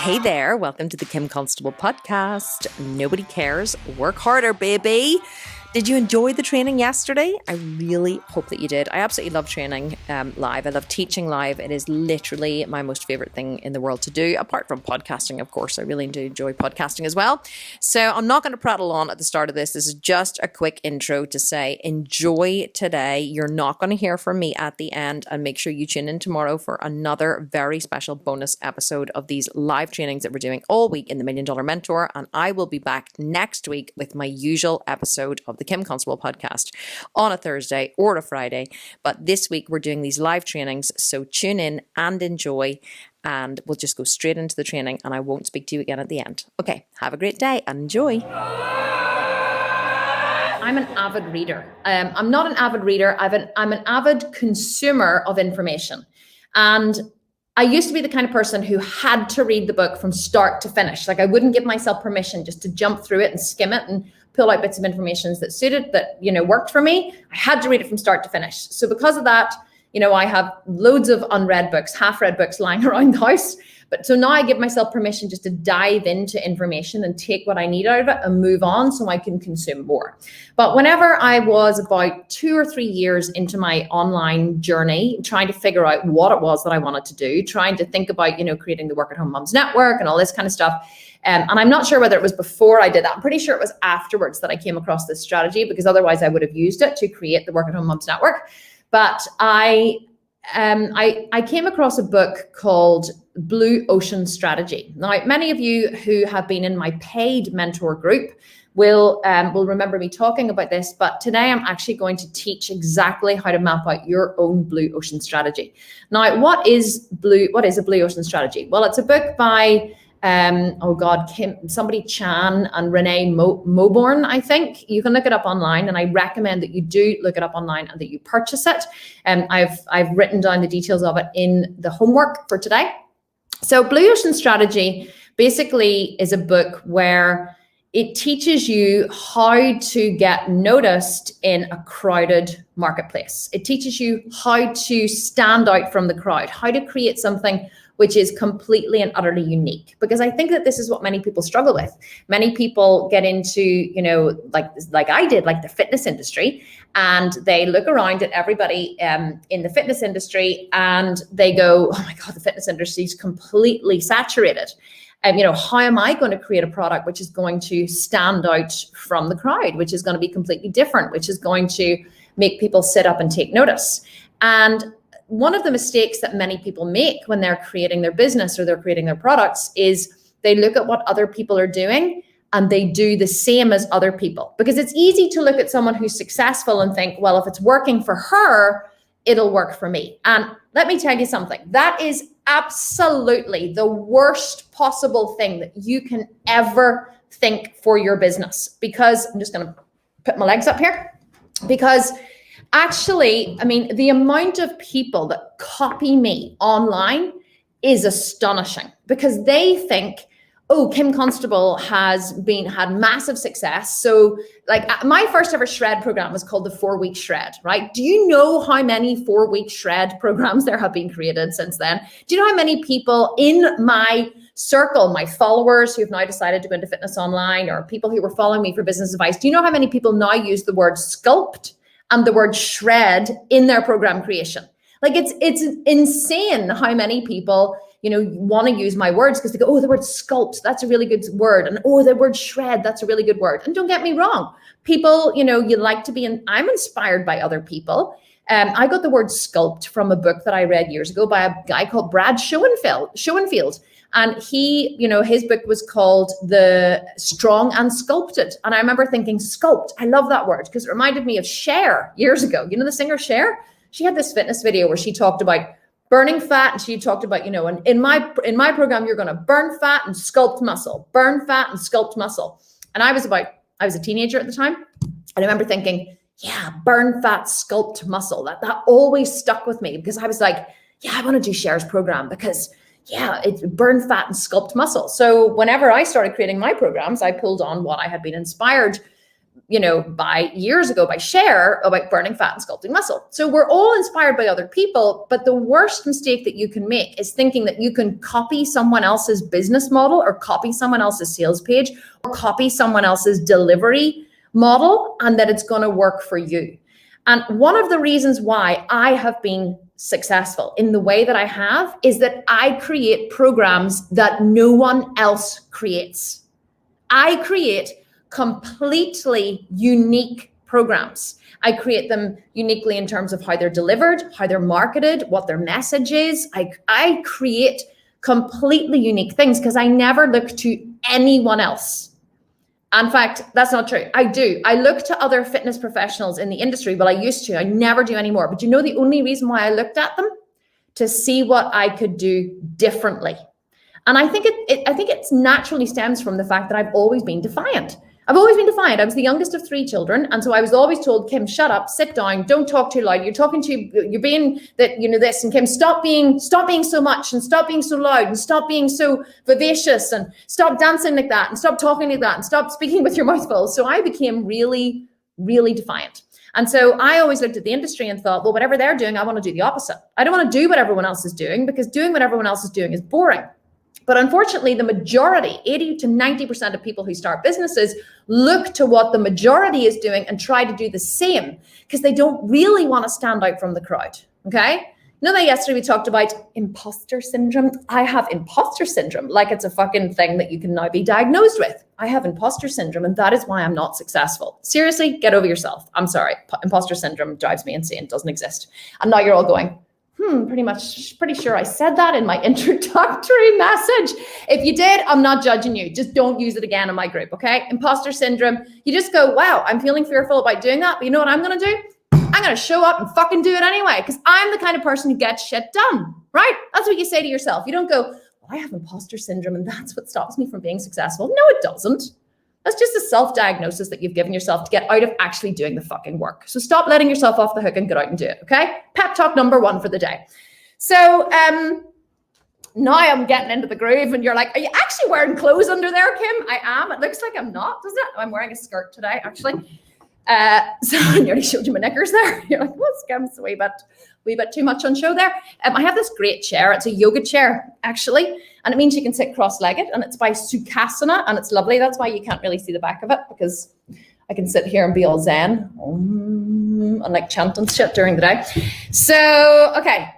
Hey there, welcome to the Kim Constable podcast. Nobody cares. Work harder, baby. Did you enjoy the training yesterday? I really hope that you did. I absolutely love training live. I love teaching live. It is literally my most favorite thing in the world to do, apart from podcasting, of course. I really do enjoy podcasting as well. So I'm not going to prattle on at the start of this. This is just a quick intro to say enjoy today. You're not going to hear from me at the end, and make sure you tune in tomorrow for another very special bonus episode of these live trainings that we're doing all week in the $1 Million Mentor. And I will be back next week with my usual episode of the Kim Constable podcast on a Thursday or a Friday. But this week we're doing these live trainings, so tune in and enjoy, and we'll just go straight into the training and I won't speak to you again at the end. Okay, have a great day and enjoy. I'm an avid reader. I'm not an avid reader. I'm an avid consumer of information. And I used to be the kind of person who had to read the book from start to finish. Like, I wouldn't give myself permission just to jump through it and skim it and pull out bits of information that suited, that, worked for me. I had to read it from start to finish. So because of that, I have loads of unread books, half-read books lying around the house. But so now I give myself permission just to dive into information and take what I need out of it and move on so I can consume more. But whenever I was about 2 or 3 years into my online journey, trying to figure out what it was that I wanted to do, trying to think about, creating the Work at Home Mums Network and all this kind of stuff. And I'm not sure whether it was before I did that. I'm pretty sure it was afterwards that I came across this strategy, because otherwise I would have used it to create the Work at Home Mums Network. But I came across a book called Blue Ocean Strategy. Now, many of you who have been in my paid mentor group will remember me talking about this, but today I'm actually going to teach exactly how to map out your own Blue Ocean Strategy. Now, what is a Blue Ocean Strategy? Well, it's a book by somebody Chan and Renee Moborn, I think. You can look it up online, and I recommend that you do look it up online and that you purchase it. I've written down the details of it in the homework for today. So Blue Ocean Strategy basically is a book where it teaches you how to get noticed in a crowded marketplace. It teaches you how to stand out from the crowd, how to create something which is completely and utterly unique. Because I think that this is what many people struggle with. Many people get into, like I did, like the fitness industry, and they look around at everybody in the fitness industry and they go, oh my God, the fitness industry is completely saturated. And, how am I going to create a product which is going to stand out from the crowd, which is going to be completely different, which is going to make people sit up and take notice? And one of the mistakes that many people make when they're creating their business or they're creating their products is they look at what other people are doing and they do the same as other people. Because it's easy to look at someone who's successful and think, well, if it's working for her, it'll work for me. And let me tell you something, that is absolutely the worst possible thing that you can ever think for your business. Because I'm just going to put my legs up here, because actually, the amount of people that copy me online is astonishing, because they think, oh, Kim Constable has had massive success. So like my first ever shred program was called the 4-week shred, right? Do you know how many 4-week shred programs there have been created since then? Do you know how many people in my circle, my followers who've now decided to go into fitness online, or people who were following me for business advice, do you know how many people now use the word sculpt and the word shred in their program creation? Like, it's insane how many people, want to use my words because they go, oh, the word sculpt, that's a really good word. And oh, the word shred, that's a really good word. And don't get me wrong, people, you like to be I'm inspired by other people. I got the word sculpt from a book that I read years ago by a guy called Brad Schoenfield. And he, his book was called The Strong and Sculpted. And I remember thinking, sculpt, I love that word, because it reminded me of Cher years ago. The singer Cher? She had this fitness video where she talked about burning fat, and she talked about, in my program, you're going to burn fat and sculpt muscle, burn fat and sculpt muscle. And I was a teenager at the time. And I remember thinking, yeah, burn fat, sculpt muscle. That always stuck with me, because I was like, yeah, I want to do Cher's program, because yeah, it's burn fat and sculpt muscle. So whenever I started creating my programs, I pulled on what I had been inspired by years ago by Cher about burning fat and sculpting muscle. So we're all inspired by other people, but the worst mistake that you can make is thinking that you can copy someone else's business model or copy someone else's sales page or copy someone else's delivery model and that it's going to work for you. And one of the reasons why I have been successful in the way that I have is that I create programs that no one else creates. I create completely unique programs. I create them uniquely in terms of how they're delivered, how they're marketed, what their message is. I create completely unique things because I never look to anyone else. In fact, that's not true. I do. I look to other fitness professionals in the industry. Well, I used to. I never do anymore. But the only reason why I looked at them? To see what I could do differently. And I think it naturally stems from the fact that I've always been defiant. I was the youngest of 3 children. And so I was always told, Kim, shut up, sit down, don't talk too loud. You're being that, this, and Kim, stop being so much and stop being so loud and stop being so vivacious and stop dancing like that and stop talking like that and stop speaking with your mouth full. So I became really, really defiant. And so I always looked at the industry and thought, well, whatever they're doing, I want to do the opposite. I don't want to do what everyone else is doing because doing what everyone else is doing is boring. But unfortunately, the majority, 80 to 90% of people who start businesses look to what the majority is doing and try to do the same because they don't really want to stand out from the crowd, okay? That yesterday we talked about imposter syndrome. I have imposter syndrome, like it's a fucking thing that you can now be diagnosed with. I have imposter syndrome and that is why I'm not successful. Seriously, get over yourself. I'm sorry. Imposter syndrome drives me insane. It doesn't exist. And now you're all going, pretty sure I said that in my introductory message. If you did, I'm not judging you. Just don't use it again in my group, okay? Imposter syndrome. You just go, wow, I'm feeling fearful about doing that. But you know what I'm going to do? I'm going to show up and fucking do it anyway because I'm the kind of person who gets shit done, right? That's what you say to yourself. You don't go, oh, I have imposter syndrome and that's what stops me from being successful. No, it doesn't. That's just a self-diagnosis that you've given yourself to get out of actually doing the fucking work. So stop letting yourself off the hook and get out and do it, okay? Pep talk number 1 for the day. So now I'm getting into the groove and you're like, are you actually wearing clothes under there, Kim? I am. It looks like I'm not, doesn't it? I'm wearing a skirt today, actually. So I nearly showed you my knickers there. You're like, what's Kim's a wee bit too much on show there. I have this great chair. It's a yoga chair, actually. And it means you can sit cross-legged and it's by Sukhasana and it's lovely. That's why you can't really see the back of it because I can sit here and be all zen and like chanting shit during the day. So, okay.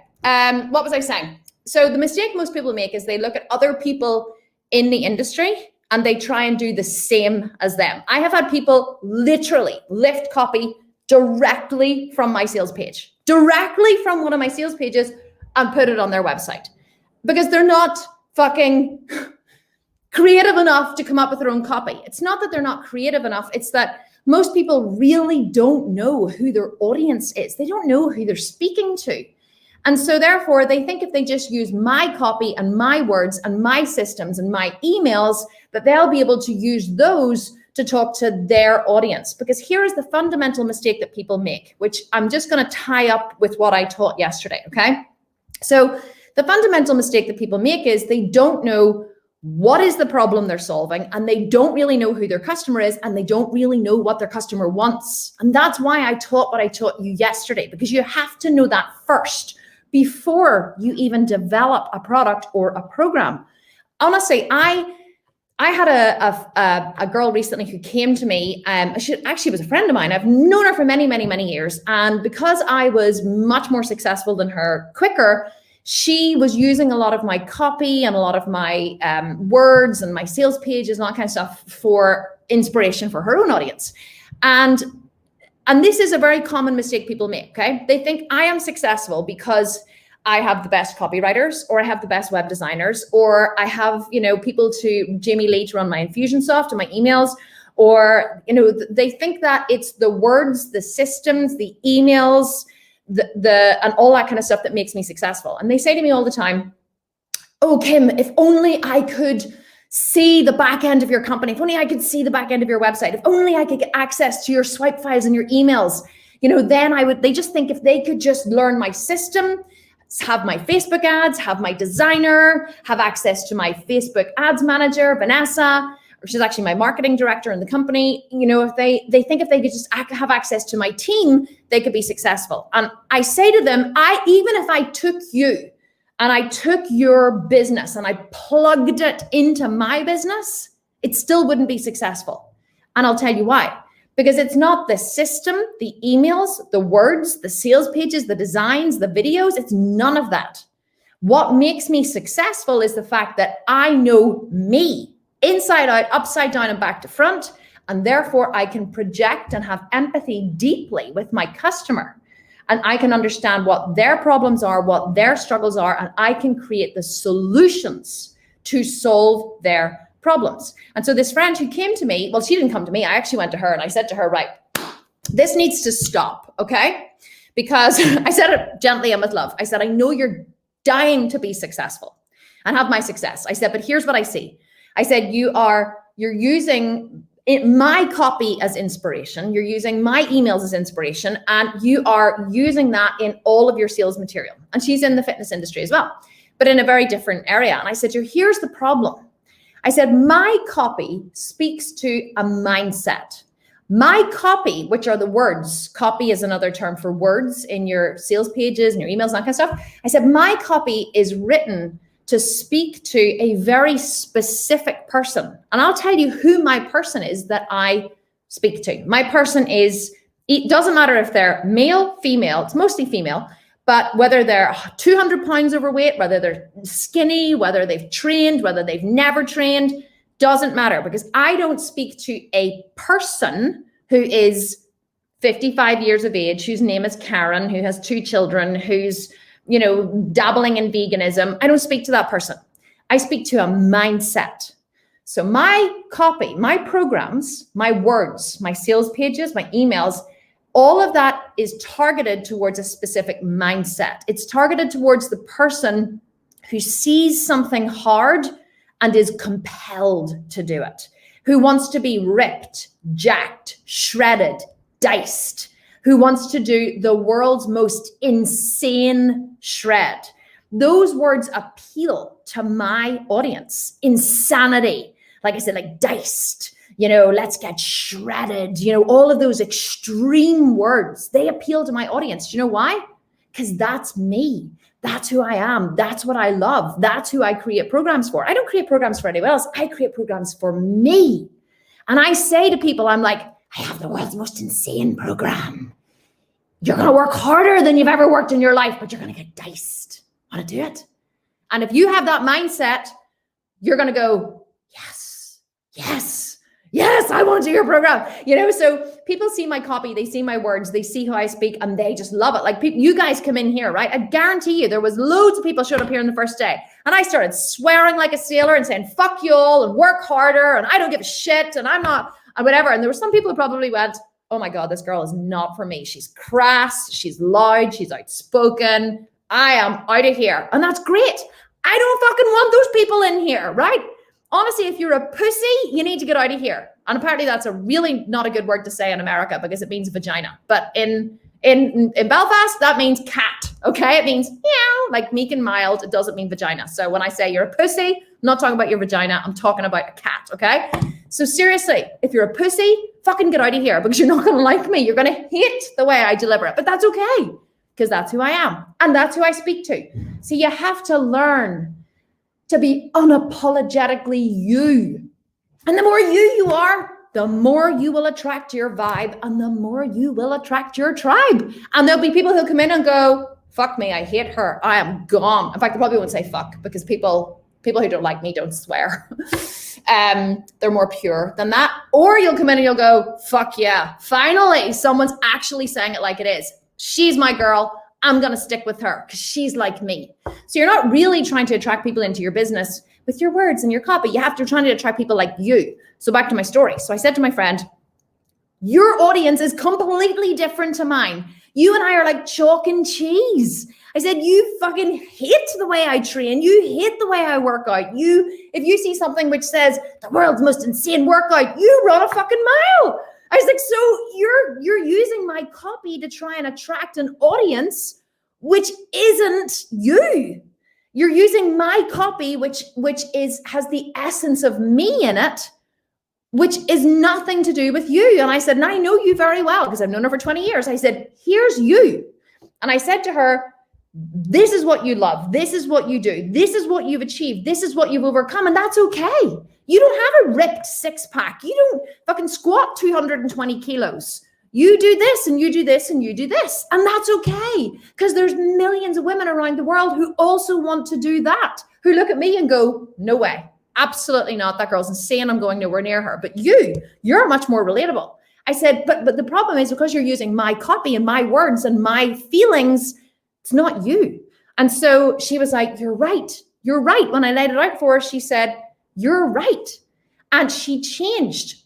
What was I saying? So the mistake most people make is they look at other people in the industry and they try and do the same as them. I have had people literally lift copy directly from my sales page, directly from one of my sales pages and put it on their website because they're not fucking creative enough to come up with their own copy. It's not that they're not creative enough. It's that most people really don't know who their audience is. They don't know who they're speaking to. And so therefore, they think if they just use my copy and my words and my systems and my emails, that they'll be able to use those to talk to their audience. Because here is the fundamental mistake that people make, which I'm just going to tie up with what I taught yesterday, okay? So the fundamental mistake that people make is they don't know what is the problem they're solving, and they don't really know who their customer is, and they don't really know what their customer wants. And that's why I taught what I taught you yesterday, because you have to know that first before you even develop a product or a program. Honestly, I had a girl recently who came to me. She actually was a friend of mine. I've known her for many, many, many years. And because I was much more successful than her quicker, she was using a lot of my copy and a lot of my words and my sales pages and all that kind of stuff for inspiration for her own audience. And this is a very common mistake people make, okay? They think I am successful because I have the best copywriters, or I have the best web designers, or I have, people to Jamie Lee to run my Infusionsoft and my emails, or, they think that it's the words, the systems, the emails, and all that kind of stuff that makes me successful. And they say to me all the time, oh, Kim, if only I could see the back end of your company, if only I could see the back end of your website, if only I could get access to your swipe files and your emails, then they just think if they could just learn my system, have my Facebook ads, have my designer, have access to my Facebook ads manager, Vanessa, she's actually my marketing director in the company. You know, if they think if they could just have access to my team, they could be successful. And I say to them, even if I took you and I took your business and I plugged it into my business, it still wouldn't be successful. And I'll tell you why. Because it's not the system, the emails, the words, the sales pages, the designs, the videos. It's none of that. What makes me successful is the fact that I know me inside out, upside down, and back to front. And therefore, I can project and have empathy deeply with my customer. And I can understand what their problems are, what their struggles are, and I can create the solutions to solve their problems. And so this friend who came to me, well, she didn't come to me. I actually went to her and I said to her, right, this needs to stop, okay? Because I said it gently and with love. I said, I know you're dying to be successful and have my success. I said, but here's what I see. I said, you're using my copy as inspiration. You're using my emails as inspiration, and you are using that in all of your sales material. And she's in the fitness industry as well, but in a very different area. And I said, here's the problem. I said, my copy speaks to a mindset. My copy, which are the words, copy is another term for words in your sales pages and your emails and that kind of stuff. I said, my copy is written to speak to a very specific person. And I'll tell you who my person is that I speak to. My person is, it doesn't matter if they're male, female, it's mostly female, but whether they're 200 pounds overweight, whether they're skinny, whether they've trained, whether they've never trained, doesn't matter, because I don't speak to a person who is 55 years of age, whose name is Karen, who has 2 children, who's, you know, dabbling in veganism. I don't speak to that person. I speak to a mindset. So my copy, my programs, my words, my sales pages, my emails, all of that is targeted towards a specific mindset. It's targeted towards the person who sees something hard and is compelled to do it, who wants to be ripped, jacked, shredded, diced, who wants to do the world's most insane shred. Those words appeal to my audience. Insanity, like I said, like diced, you know, let's get shredded, you know, all of those extreme words, they appeal to my audience. Do you know why? Because that's me. That's who I am. That's what I love. That's who I create programs for. I don't create programs for anyone else. I create programs for me. And I say to people, I'm like, I have the world's most insane program. You're going to work harder than you've ever worked in your life, but you're going to get diced. Want to do it? And if you have that mindset, you're going to go, yes, yes, yes, I want to do your program. You know, so people see my copy, they see my words, they see how I speak, and they just love it. Like people, you guys come in here, right? I guarantee you there was loads of people showed up here on the first day. And I started swearing like a sailor and saying, fuck you all and work harder. And I don't give a shit. And I'm not, and whatever. And there were some people who probably went, oh my God, this girl is not for me. She's crass. She's loud. She's outspoken. I am out of here. And that's great. I don't fucking want those people in here, right? Honestly, if you're a pussy, you need to get out of here. And apparently that's a really not a good word to say in America because it means vagina. But in Belfast, that means cat, okay? It means meow, like meek and mild. It doesn't mean vagina. So when I say you're a pussy, I'm not talking about your vagina. I'm talking about a cat, okay? So seriously, if you're a pussy, fucking get out of here because you're not going to like me. You're going to hate the way I deliver it. But that's okay because that's who I am and that's who I speak to. So you have to learn to be unapologetically you. And the more you are, the more you will attract your vibe and the more you will attract your tribe. And there'll be people who'll come in and go, fuck me, I hate her. I am gone. In fact, they probably won't say fuck because people who don't like me don't swear. They're more pure than that. Or you'll come in and you'll go, fuck yeah, finally, someone's actually saying it like it is. She's my girl. I'm going to stick with her because she's like me. So you're not really trying to attract people into your business with your words and your copy. You have to try to attract people like you. So back to my story. So I said to my friend, your audience is completely different to mine. You and I are like chalk and cheese. I said, you fucking hate the way I train. You hate the way I work out. If you see something which says the world's most insane workout, you run a fucking mile. I was like, so you're using my copy to try and attract an audience which isn't you. You're using my copy, which has the essence of me in it, which is nothing to do with you. And I said, and I know you very well because I've known her for 20 years. I said, here's you. And I said to her, this is what you love. This is what you do. This is what you've achieved. This is what you've overcome. And that's okay. You don't have a ripped six pack. You don't fucking squat 220 kilos. You do this and you do this and you do this. And that's okay. Because there's millions of women around the world who also want to do that, who look at me and go, no way. Absolutely not. That girl's insane. I'm going nowhere near her. But you're much more relatable. I said, but the problem is because you're using my copy and my words and my feelings, it's not you. And so she was like, you're right. You're right. When I laid it out for her, she said, you're right. And she changed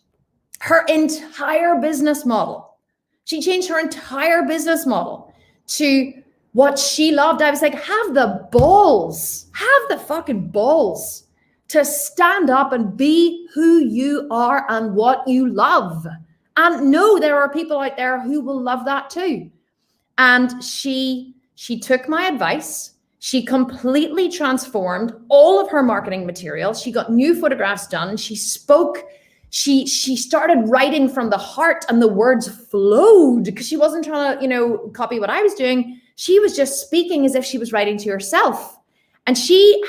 her entire business model. She changed her entire business model to what she loved. I was like, have the fucking balls to stand up and be who you are and what you love. And no, there are people out there who will love that too. And she took my advice. She completely transformed all of her marketing material. She got new photographs done. She spoke. She started writing from the heart and the words flowed because she wasn't trying to, copy what I was doing. She was just speaking as if she was writing to herself. And she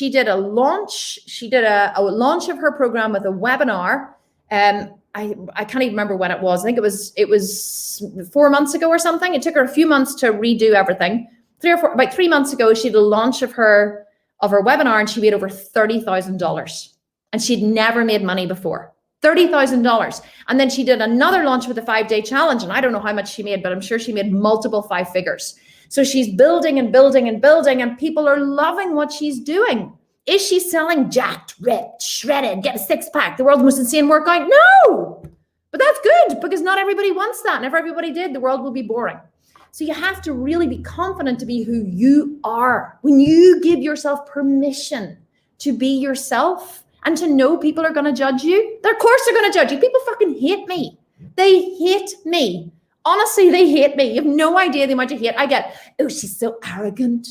did a launch. She did a launch of her program with a webinar. I can't even remember when it was. I think it was 4 months ago or something. It took her a few months to redo everything. About 3 months ago, she did a launch of her webinar and she made over $30,000. And she'd never made money before. $30,000. And then she did another launch with a 5-day challenge. And I don't know how much she made, but I'm sure she made multiple 5 figures. So she's building and building and building, and people are loving what she's doing. Is she selling jacked, ripped, shredded, get a six pack, the world's most insane workout? No, but that's good because not everybody wants that. And if everybody did, the world would be boring. So you have to really be confident to be who you are. When you give yourself permission to be yourself and to know people are going to judge you, of course they're going to judge you. People fucking hate me. They hate me. Honestly, they hate me. You have no idea the amount of hate I get. Oh, she's so arrogant.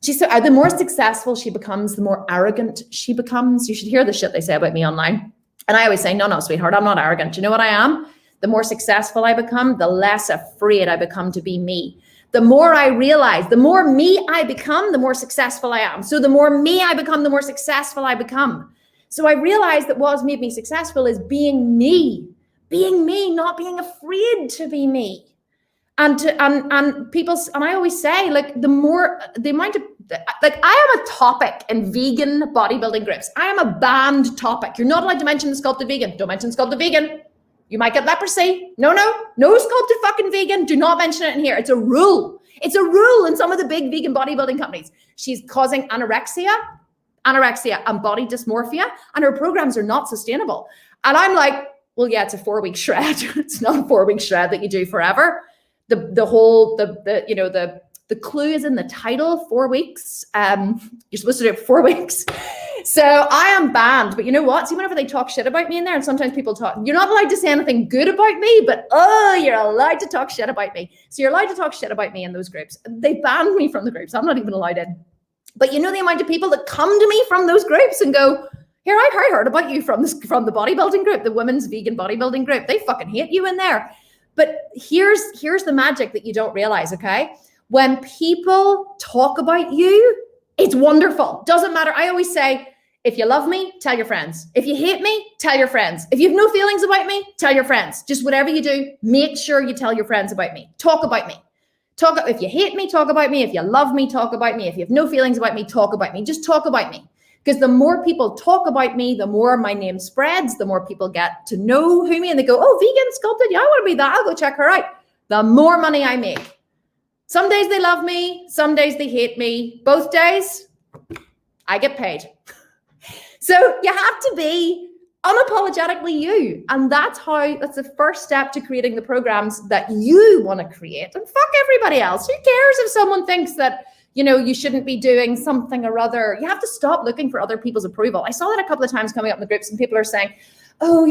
The more successful she becomes, the more arrogant she becomes. You should hear the shit they say about me online. And I always say, no, sweetheart, I'm not arrogant. You know what I am? The more successful I become, the less afraid I become to be me. The more I realize, the more me I become, the more successful I am. So the more me I become, the more successful I become. So I realized that what has made me successful is being me, not being afraid to be me. And people, and I always say, like, I am a topic in vegan bodybuilding groups. I am a banned topic. You're not allowed to mention the sculpted vegan. Don't mention sculpted vegan. You might get leprosy. No sculpted fucking vegan. Do not mention it in here. It's a rule. It's a rule in some of the big vegan bodybuilding companies. She's causing anorexia and body dysmorphia, and her programs are not sustainable. And I'm like, well, yeah, it's a 4-week shred. It's not a 4-week shred that you do forever. The clue is in the title, 4 weeks. You're supposed to do it for 4 weeks. So I am banned, but you know what? See, whenever they talk shit about me in there, and sometimes people talk, you're not allowed to say anything good about me, but you're allowed to talk shit about me. So you're allowed to talk shit about me in those groups. They banned me from the groups. I'm not even allowed in. But you know the amount of people that come to me from those groups and go, here, I heard about you from the bodybuilding group, the women's vegan bodybuilding group. They fucking hate you in there. But here's the magic that you don't realize, okay? When people talk about you, it's wonderful. Doesn't matter. I always say, if you love me, tell your friends. If you hate me, tell your friends. If you have no feelings about me, tell your friends. Just whatever you do, make sure you tell your friends about me. Talk about me. If you hate me, talk about me. If you love me, talk about me. If you have no feelings about me, talk about me. Just talk about me. Because the more people talk about me, the more my name spreads, the more people get to know who me, and they go, oh, vegan sculpted. Yeah, I want to be that. I'll go check her out. The more money I make. Some days they love me. Some days they hate me. Both days, I get paid. So you have to be unapologetically you. And that's the first step to creating the programs that you want to create. And fuck everybody else. Who cares if someone thinks that, you shouldn't be doing something or other? You have to stop looking for other people's approval. I saw that a couple of times coming up in the groups, and people are saying, oh,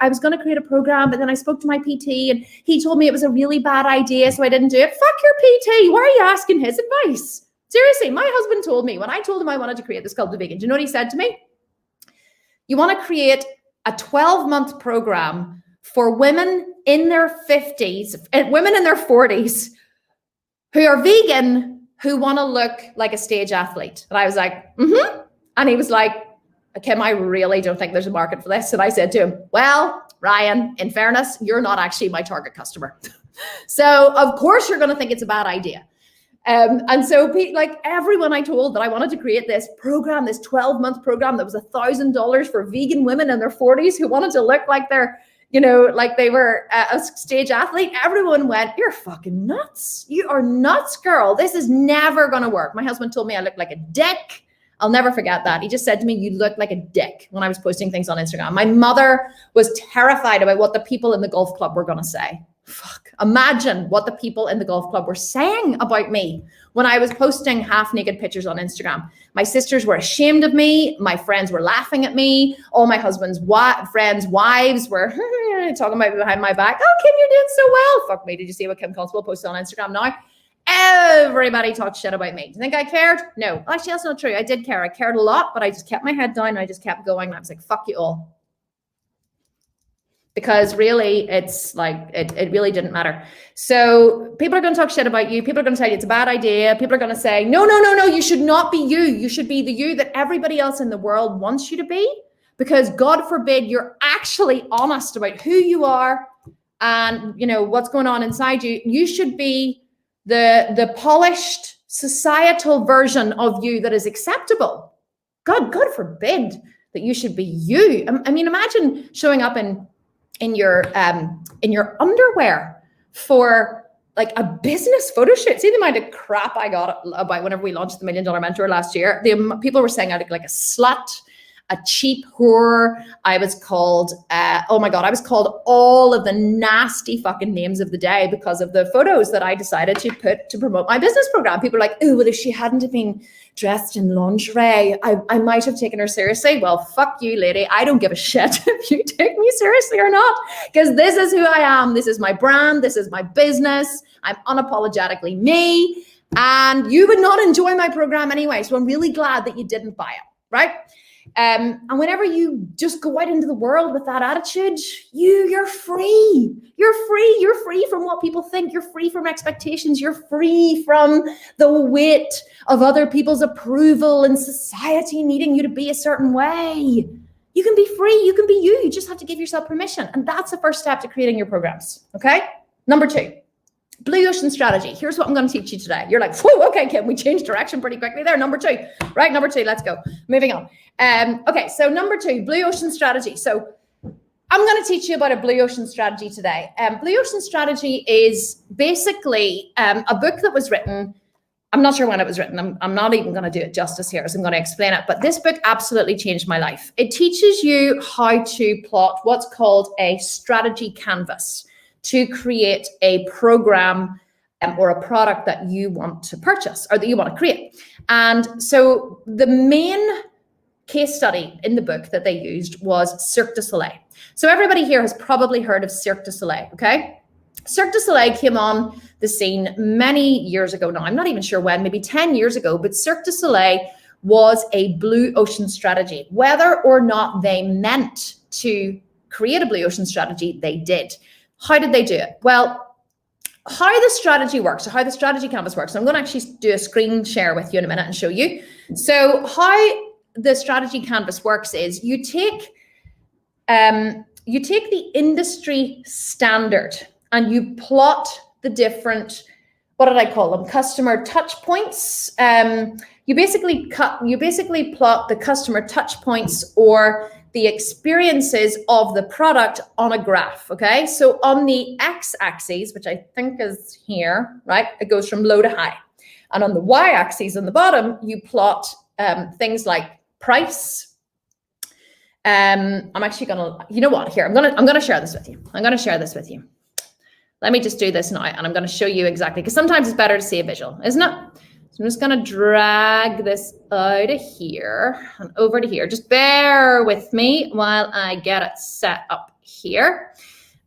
I was going to create a program, but then I spoke to my PT and he told me it was a really bad idea, so I didn't do it. Fuck your PT. Why are you asking his advice? Seriously, my husband told me when I told him I wanted to create the Sculpted Vegan, do you know what he said to me? You want to create a 12-month program for women in their 50s, women in their 40s who are vegan, who want to look like a stage athlete. And I was like, mm-hmm. And he was like, Kim, I really don't think there's a market for this. And I said to him, well, Ryan, in fairness, you're not actually my target customer. So of course you're going to think it's a bad idea. And so like everyone I told that I wanted to create this program, this 12-month program that was $1,000 for vegan women in their 40s who wanted to look like they're, like they were a stage athlete, everyone went, you're fucking nuts. You are nuts, girl. This is never going to work. My husband told me I looked like a dick. I'll never forget that. He just said to me, you look like a dick when I was posting things on Instagram. My mother was terrified about what the people in the golf club were going to say. Fuck. Imagine what the people in the golf club were saying about me when I was posting half-naked pictures on Instagram. My sisters were ashamed of me. My friends were laughing at me. All my husband's friends' wives were talking about me behind my back. Oh, Kim, you're doing so well. Fuck me. Did you see what Kim Constable posted on Instagram now? Everybody talked shit about me. Do you think I cared? No. Actually, that's not true. I did care. I cared a lot, but I just kept my head down and I just kept going. And I was like, fuck you all. Because really, it's like, it really didn't matter. So people are going to talk shit about you. People are going to tell you it's a bad idea. People are going to say, no, you should not be you. You should be the you that everybody else in the world wants you to be. Because God forbid you're actually honest about who you are and, what's going on inside you. You should be the polished societal version of you that is acceptable. God forbid that you should be you. I mean, imagine showing up in your underwear for like a business photo shoot. See the amount of crap I got about whenever we launched the $1 Million Mentor last year. People were saying I look like a slut, a cheap whore. I was called, oh my God, I was called all of the nasty fucking names of the day because of the photos that I decided to put to promote my business program. People are like, oh, well, if she hadn't been dressed in lingerie, I might have taken her seriously. Well, fuck you, lady. I don't give a shit if you take me seriously or not, because this is who I am. This is my brand. This is my business. I'm unapologetically me. And you would not enjoy my program anyway. So I'm really glad that you didn't buy it, right? And whenever you just go out into the world with that attitude, you're free. You're free. You're free from what people think. You're free from expectations. You're free from the weight of other people's approval and society needing you to be a certain way. You can be free. You can be you. You just have to give yourself permission. And that's the first step to creating your programs. Okay. Number 2. Blue ocean strategy. Here's what I'm going to teach you today. You're like, whoa, okay, Kim, we changed direction pretty quickly there. Number 2, right? Number 2, let's go. Moving on. Okay, so number 2, blue ocean strategy. So I'm going to teach you about a blue ocean strategy today. Blue ocean strategy is basically a book that was written. I'm not sure when it was written. I'm not even going to do it justice here, so I'm going to explain it. But this book absolutely changed my life. It teaches you how to plot what's called a strategy canvas to create a program or a product that you want to purchase or that you want to create. And so the main case study in the book that they used was Cirque du Soleil. So everybody here has probably heard of Cirque du Soleil, okay? Cirque du Soleil came on the scene many years ago now. I'm not even sure when, maybe 10 years ago, but Cirque du Soleil was a blue ocean strategy. Whether or not they meant to create a blue ocean strategy, they did. How did they do it? Well, how the strategy works, or how the strategy canvas works. So I'm going to actually do a screen share with you in a minute and show you. So how the strategy canvas works is you take the industry standard and you plot the different, what did I call them? Customer touch points. You basically plot the customer touch points or the experiences of the product on a graph, okay? So on the x-axis, which I think is here, right? It goes from low to high. And on the y-axis on the bottom, you plot things like price. I'm actually gonna, you know what? Here, I'm gonna share this with you. I'm gonna share this with you. Let me just do this now, and I'm gonna show you exactly, because sometimes it's better to see a visual, isn't it? So I'm just going to drag this out of here and over to here. Just bear with me while I get it set up here.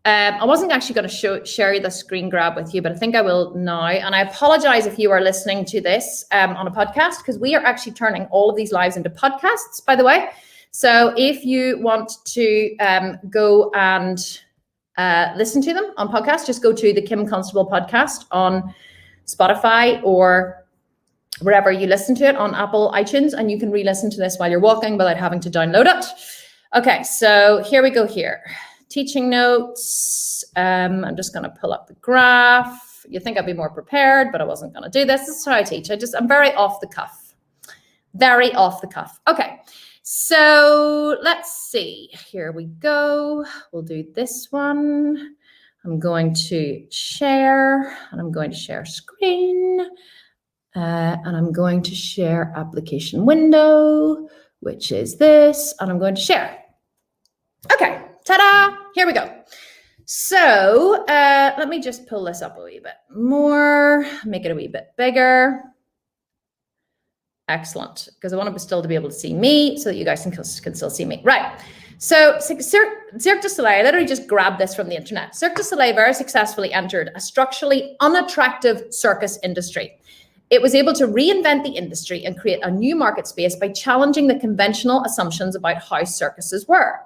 I wasn't actually going to share the screen grab with you, but I think I will now. And I apologize if you are listening to this on a podcast, because we are actually turning all of these lives into podcasts, by the way. So if you want to go and listen to them on podcast, just go to the Kim Constable podcast on Spotify or wherever you listen to it, on Apple iTunes, and you can re-listen to this while you're walking without having to download it. Okay, so here we go here. Teaching notes. I'm just going to pull up the graph. You think I'd be more prepared, but I wasn't going to do this. This is how I teach. I'm very off the cuff. Very off the cuff. Okay, so let's see. Here we go. We'll do this one. I'm going to share, and I'm going to share screen. And I'm going to share application window, which is this, and I'm going to share. Okay, ta-da, here we go. So let me just pull this up a wee bit more, make it a wee bit bigger. Excellent, because I want to still to be able to see me so that you guys can still see me. Right, so Cirque du Soleil, I literally just grabbed this from the internet. Cirque du Soleil very successfully entered a structurally unattractive circus industry. It was able to reinvent the industry and create a new market space by challenging the conventional assumptions about how circuses were.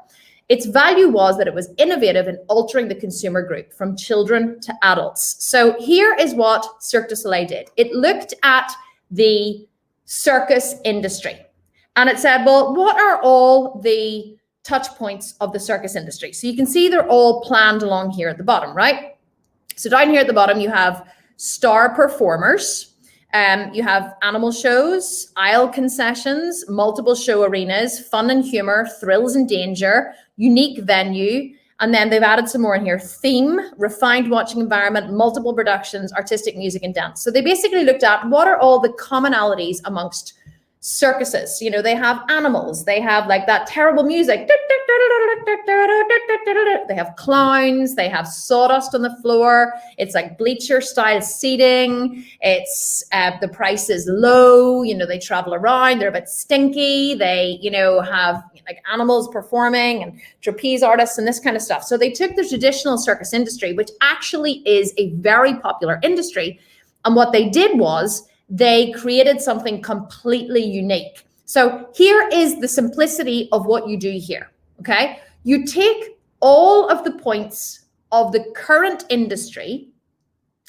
Its value was that it was innovative in altering the consumer group from children to adults. So here is what Cirque du Soleil did. It looked at the circus industry and it said, well, what are all the touch points of the circus industry? So you can see they're all planned along here at the bottom, right? So down here at the bottom, you have star performers. You have animal shows, aisle concessions, multiple show arenas, fun and humor, thrills and danger, unique venue, and then they've added some more in here. Theme, refined watching environment, multiple productions, artistic music and dance. So they basically looked at what are all the commonalities amongst circuses. You know, they have animals, they have like that terrible music. They have clowns, they have sawdust on the floor. It's like bleacher style seating. It's the price is low. You know, they travel around, they're a bit stinky. They, you know, have like animals performing and trapeze artists and this kind of stuff. So they took the traditional circus industry, which actually is a very popular industry. And what they did was they created something completely unique. So here is the simplicity of what you do here, okay? You take all of the points of the current industry,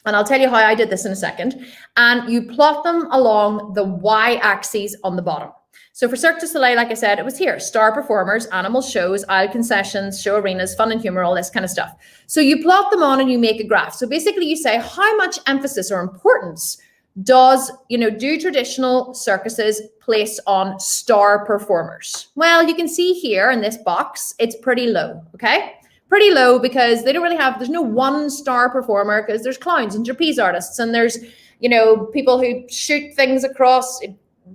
and I'll tell you how I did this in a second, and you plot them along the y-axis on the bottom. So for Cirque du Soleil, like I said, it was here, star performers, animal shows, aisle concessions, show arenas, fun and humor, all this kind of stuff. So you plot them on and you make a graph. So basically you say how much emphasis or importance do traditional circuses place on star performers? Well, you can see here in this box, it's pretty low, okay? Pretty low because they don't really have, there's no one star performer because there's clowns and trapeze artists and there's, you know, people who shoot things across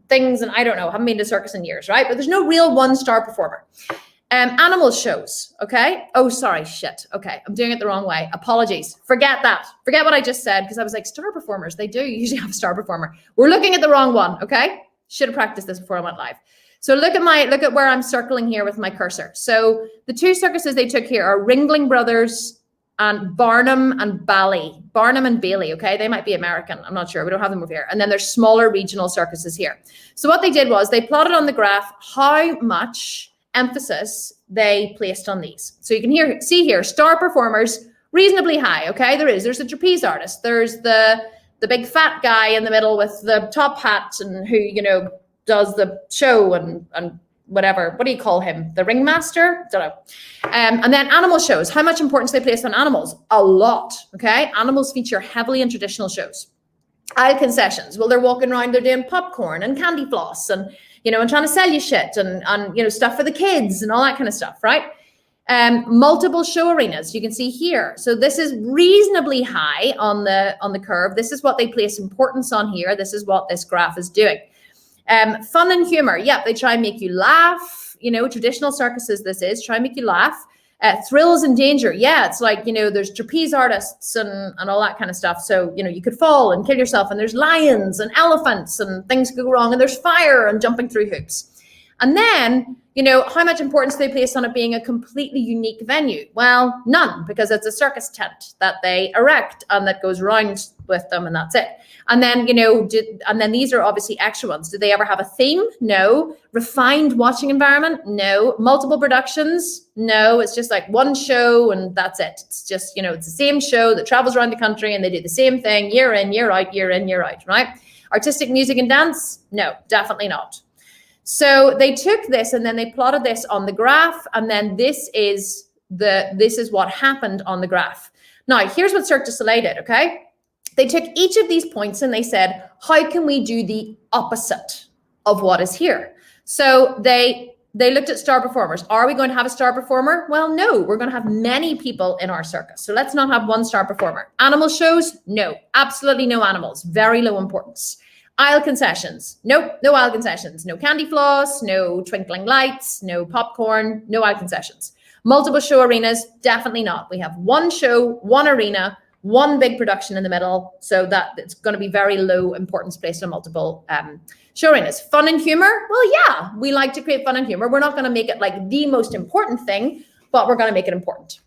things and I don't know, haven't been to circus in years, right? But there's no real one star performer. Animal shows, okay? Oh, sorry, shit. Okay, I'm doing it the wrong way. Apologies. Forget that. Forget what I just said because I was like, star performers, they do usually have a star performer. We're looking at the wrong one, okay? Should have practiced this before I went live. So look at where I'm circling here with my cursor. So the two circuses they took here are Ringling Brothers and Barnum and Bailey. Barnum and Bailey, okay? They might be American. I'm not sure. We don't have them over here. And then there's smaller regional circuses here. So what they did was they plotted on the graph how much emphasis they placed on these. So you can see here, star performers, reasonably high, okay? There's the trapeze artist. There's the big fat guy in the middle with the top hat and who, you know, does the show and whatever. What do you call him? The ringmaster? Don't know. And then animal shows. How much importance they place on animals? A lot, okay? Animals feature heavily in traditional shows. Aisle concessions. Well, they're walking around, they're doing popcorn and candy floss and, you know, and trying to sell you shit and you know, stuff for the kids and all that kind of stuff, right? Multiple show arenas, you can see here. So this is reasonably high on the curve. This is what they place importance on here. This is what this graph is doing. Fun and humor. Yeah, they try and make you laugh. You know, traditional circuses, this is try and make you laugh. Thrills and danger. Yeah, it's like, you know, there's trapeze artists and all that kind of stuff. So, you know, you could fall and kill yourself and there's lions and elephants and things could go wrong and there's fire and jumping through hoops. And then, you know, how much importance they place on it being a completely unique venue? Well, none, because it's a circus tent that they erect and that goes round with them, and that's it. And then, you know, and then these are obviously extra ones. Do they ever have a theme? No. Refined watching environment? No. Multiple productions? No. It's just like one show and that's it. It's just, you know, it's the same show that travels around the country and they do the same thing year in, year out, year in, year out, right? Artistic music and dance? No, definitely not. So they took this and then they plotted this on the graph, and then this is what happened on the graph. Now, here's what Cirque du Soleil did, okay? They took each of these points and they said, how can we do the opposite of what is here? So they looked at star performers. Are we going to have a star performer? Well, no, we're going to have many people in our circus. So let's not have one star performer. Animal shows? No, absolutely no animals. Very low importance. Aisle concessions? Nope, no aisle concessions. No candy floss, no twinkling lights, no popcorn, no aisle concessions. Multiple show arenas? Definitely not. We have one show, one arena, one big production in the middle, so that it's going to be very low importance placed on multiple show arenas. Fun and humor? Well, yeah, we like to create fun and humor. We're not going to make it like the most important thing, but we're going to make it important.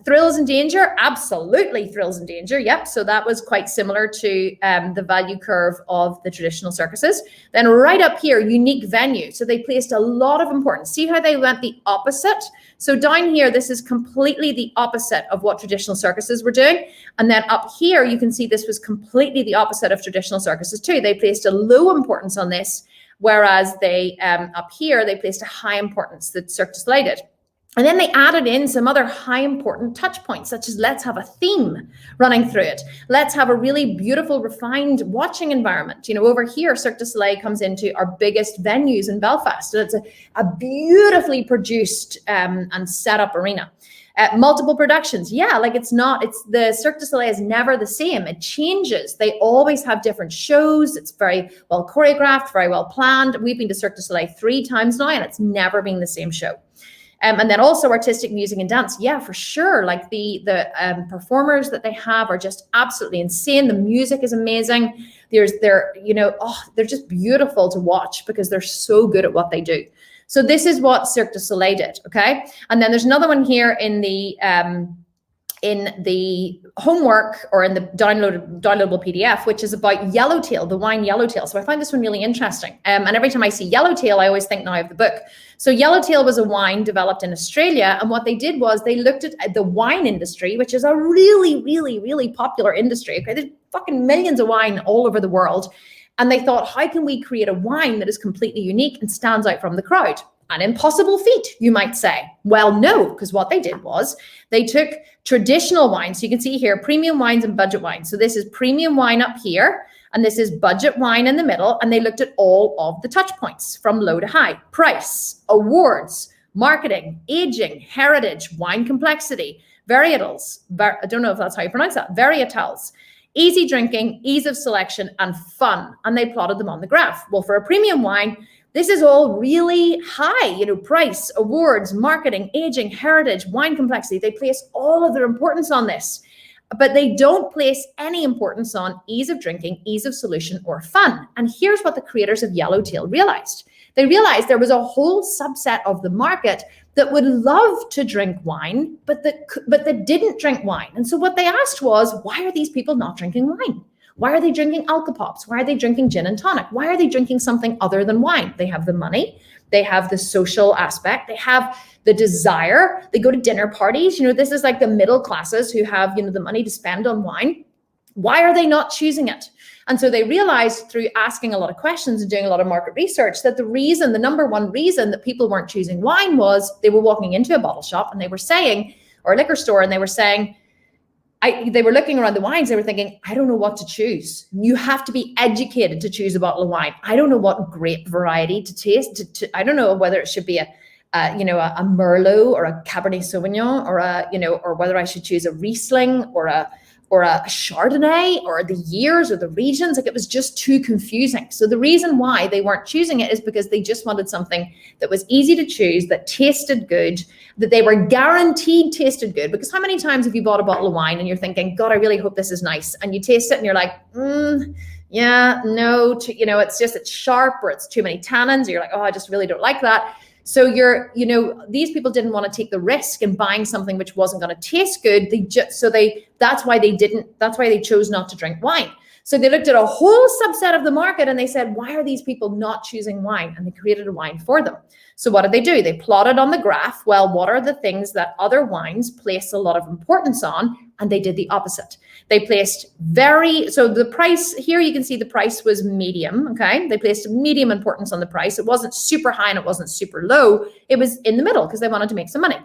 Thrills and danger? Absolutely thrills and danger. Yep. So that was quite similar to the value curve of the traditional circuses. Then right up here, unique venue. So they placed a lot of importance. See how they went the opposite? So down here, this is completely the opposite of what traditional circuses were doing. And then up here, you can see this was completely the opposite of traditional circuses too. They placed a low importance on this, whereas they up here, they placed a high importance that Cirque du Soleil did. And then they added in some other high important touch points, such as let's have a theme running through it. Let's have a really beautiful, refined watching environment. You know, over here, Cirque du Soleil comes into our biggest venues in Belfast. And it's a beautifully produced and set up arena. Multiple productions. Yeah, like it's the Cirque du Soleil is never the same. It changes. They always have different shows. It's very well choreographed, very well planned. We've been to Cirque du Soleil 3 times now, and it's never been the same show. And then also artistic music and dance. Yeah, for sure. Like the performers that they have are just absolutely insane. The music is amazing. They're just beautiful to watch because they're so good at what they do. So this is what Cirque du Soleil did, okay? And then there's another one here in the homework or in the downloadable PDF, which is about Yellowtail, the wine Yellowtail. So I find this one really interesting. And every time I see Yellowtail, I always think now of the book. So Yellowtail was a wine developed in Australia. And what they did was they looked at the wine industry, which is a really, really, really popular industry. Okay, there's fucking millions of wine all over the world. And they thought, how can we create a wine that is completely unique and stands out from the crowd? An impossible feat, you might say. Well, no, because what they did was they took traditional wines. So you can see here, premium wines and budget wines. So this is premium wine up here, and this is budget wine in the middle. And they looked at all of the touch points from low to high: price, awards, marketing, aging, heritage, wine complexity, varietals. I don't know if that's how you pronounce that. Varietals. Easy drinking, ease of selection, and fun. And they plotted them on the graph. Well, for a premium wine, this is all really high, price, awards, marketing, aging, heritage, wine complexity. They place all of their importance on this, but they don't place any importance on ease of drinking, ease of solution, or fun. And here's what the creators of Yellowtail realized. They realized there was a whole subset of the market that would love to drink wine, but that didn't drink wine. And so what they asked was, why are these people not drinking wine? Why are they drinking alcopops? Why are they drinking gin and tonic? Why are they drinking something other than wine? They have the money. They have the social aspect. They have the desire. They go to dinner parties. This is like the middle classes who have, the money to spend on wine. Why are they not choosing it? And so they realized through asking a lot of questions and doing a lot of market research that the number one reason that people weren't choosing wine was they were walking into a bottle shop and they were saying, or a liquor store, and they were saying, they were looking around the wines. They were thinking, I don't know what to choose. You have to be educated to choose a bottle of wine. I don't know what grape variety to taste. I don't know whether it should be a Merlot or a Cabernet Sauvignon or whether I should choose a Riesling or a Chardonnay or the years or the regions. Like, it was just too confusing. So the reason why they weren't choosing it is because they just wanted something that was easy to choose, that tasted good, that they were guaranteed tasted good. Because how many times have you bought a bottle of wine and you're thinking, God, I really hope this is nice. And you taste it and you're like, yeah, no, it's sharp, or it's too many tannins, or you're like, oh, I just really don't like that. So these people didn't want to take the risk in buying something which wasn't going to taste good. That's why they chose not to drink wine. So they looked at a whole subset of the market and they said, why are these people not choosing wine? And they created a wine for them. So what did they do? They plotted on the graph, well, what are the things that other wines place a lot of importance on? And they did the opposite. They placed so the price here, you can see the price was medium, okay? They placed medium importance on the price. It wasn't super high and it wasn't super low. It was in the middle because they wanted to make some money.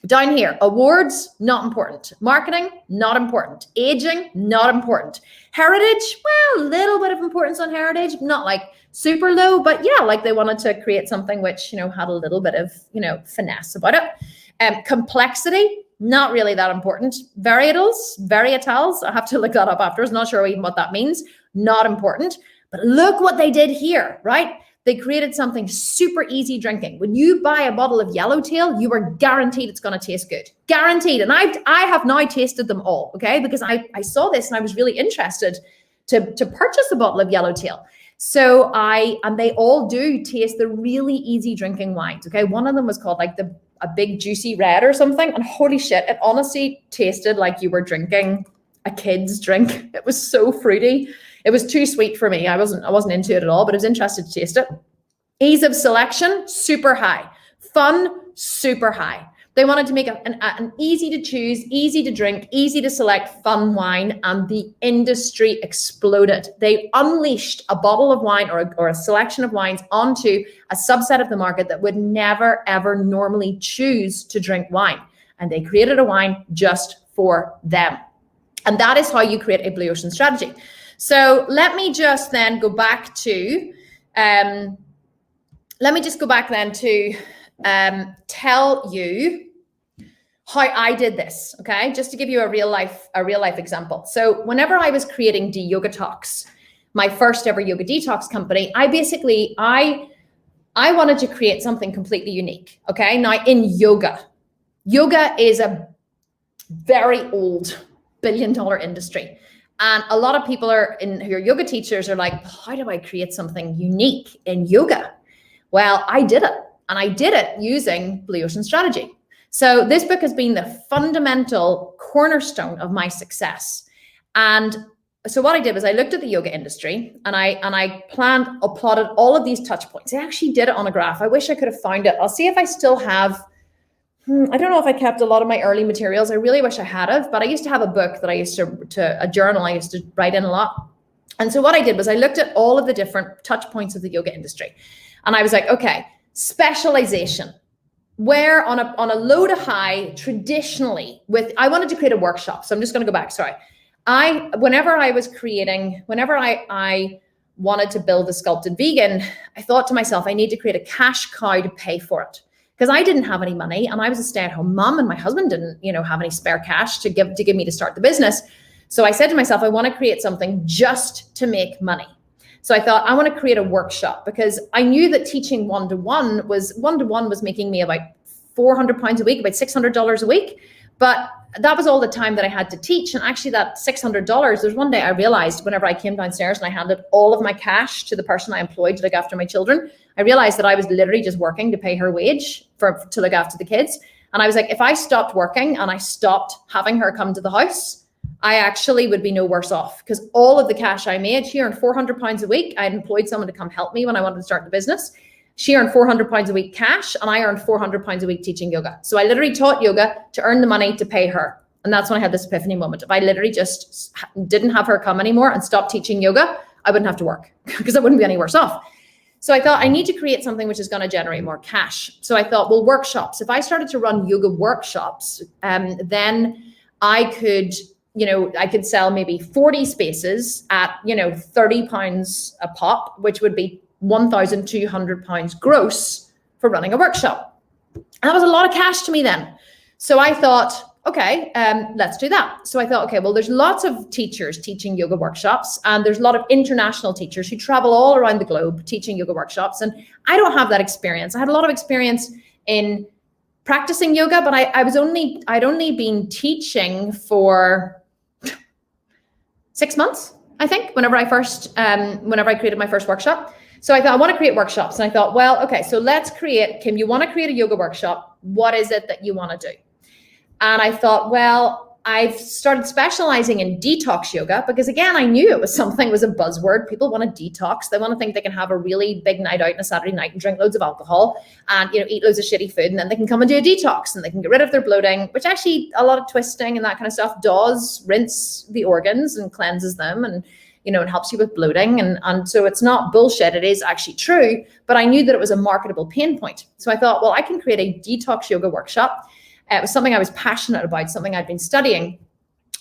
Down here, awards, not important. Marketing, not important. Aging, not important. Heritage, well, a little bit of importance on heritage, not like super low, but yeah, like they wanted to create something which, had a little bit of, finesse about it. Complexity, not really that important. Varietals, I have to look that up afterwards. Not sure even what that means. Not important. But look what they did here, right? They created something super easy drinking. When you buy a bottle of Yellowtail, you are guaranteed it's going to taste good. Guaranteed. And I have now tasted them all, okay? Because I saw this and I was really interested to purchase a bottle of Yellowtail. So and they all do taste the really easy drinking wines, okay? One of them was called like a big juicy red or something. And holy shit, it honestly tasted like you were drinking a kid's drink. It was so fruity. It was too sweet for me. I wasn't into it at all, but I was interested to taste it. Ease of selection, super high. Fun, super high. They wanted to make an easy to choose, easy to drink, easy to select fun wine, and the industry exploded. They unleashed a bottle of wine or a selection of wines onto a subset of the market that would never, ever normally choose to drink wine. And they created a wine just for them. And that is how you create a blue ocean strategy. So let me just then go back to, tell you how I did this, okay? Just to give you a real life example. So whenever I was creating DeYoga my first ever yoga detox company, I wanted to create something completely unique, okay? Now in yoga is a very old billion-dollar industry. And a lot of people who are yoga teachers are like, how do I create something unique in yoga? Well, I did it. And I did it using Blue Ocean Strategy. So this book has been the fundamental cornerstone of my success. And so what I did was I looked at the yoga industry and I plotted all of these touch points. I actually did it on a graph. I wish I could have found it. I'll see if I still have. I don't know if I kept a lot of my early materials. I really wish I had have, but I used to have a book that I used a journal I used to write in a lot. And so what I did was I looked at all of the different touch points of the yoga industry. And I was like, okay, specialization. Where on a low to high, traditionally, I wanted to create a workshop. So I'm just going to go back. Sorry. Whenever I wanted to build a sculpted vegan, I thought to myself, I need to create a cash cow to pay for it. Because I didn't have any money and I was a stay-at-home mom and my husband didn't, have any spare cash to give me to start the business. So I said to myself, I want to create something just to make money. So I thought I want to create a workshop because I knew that teaching one-to-one was making me about £400 a week, about $600 a week. But that was all the time that I had to teach. And actually that $600, there's one day I realized whenever I came downstairs and I handed all of my cash to the person I employed to look after my children, I realized that I was literally just working to pay her wage to look after the kids. And I was like, if I stopped working and I stopped having her come to the house, I actually would be no worse off because all of the cash I made, she earned £400 a week. I had employed someone to come help me when I wanted to start the business. She earned £400 a week cash and I earned £400 a week teaching yoga. So I literally taught yoga to earn the money to pay her. And that's when I had this epiphany moment. If I literally just didn't have her come anymore and stopped teaching yoga, I wouldn't have to work because I wouldn't be any worse off. So I thought I need to create something which is going to generate more cash. So I thought, well, workshops. If I started to run yoga workshops, then I could sell maybe 40 spaces at, £30 a pop, which would be £1,200 gross for running a workshop. And that was a lot of cash to me then. So I thought, okay, let's do that. So I thought, okay, well, there's lots of teachers teaching yoga workshops and there's a lot of international teachers who travel all around the globe teaching yoga workshops. And I don't have that experience. I had a lot of experience in practicing yoga, but I'd only been teaching for 6 months. I think, whenever I created my first workshop. So I thought, I want to create workshops. And I thought, well, okay, so let's create, Kim, you want to create a yoga workshop. What is it that you want to do? And I thought, well, I've started specializing in detox yoga because, again, I knew it was something, was a buzzword. People want to detox. They want to think they can have a really big night out on a Saturday night and drink loads of alcohol and, eat loads of shitty food. And then they can come and do a detox and they can get rid of their bloating, which actually a lot of twisting and that kind of stuff does rinse the organs and cleanses them. And, it helps you with bloating. And so it's not bullshit. It is actually true. But I knew that it was a marketable pain point. So I thought, well, I can create a detox yoga workshop. It was something I was passionate about, something I'd been studying.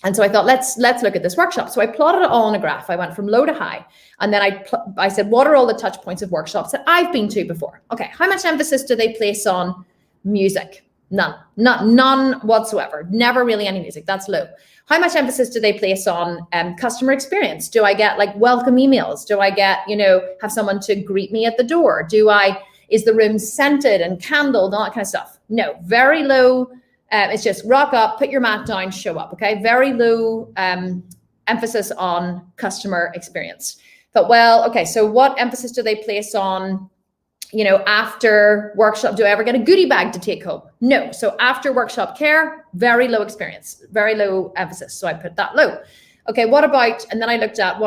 And so I thought, let's look at this workshop. So I plotted it all on a graph. I went from low to high. And then I said, what are all the touch points of workshops that I've been to before? Okay, how much emphasis do they place on music? None whatsoever. Never really any music. That's low. How much emphasis do they place on customer experience? Do I get welcome emails? Do I get, have someone to greet me at the door? Is the room scented and candled, all that kind of stuff? No, very low. It's just rock up, put your mat down, show up. Okay, very low emphasis on customer experience. But okay, so what emphasis do they place on, after workshop? Do I ever get a goodie bag to take home? No. So after workshop care, very low experience, very low emphasis. So I put that low. Okay, and then I looked at,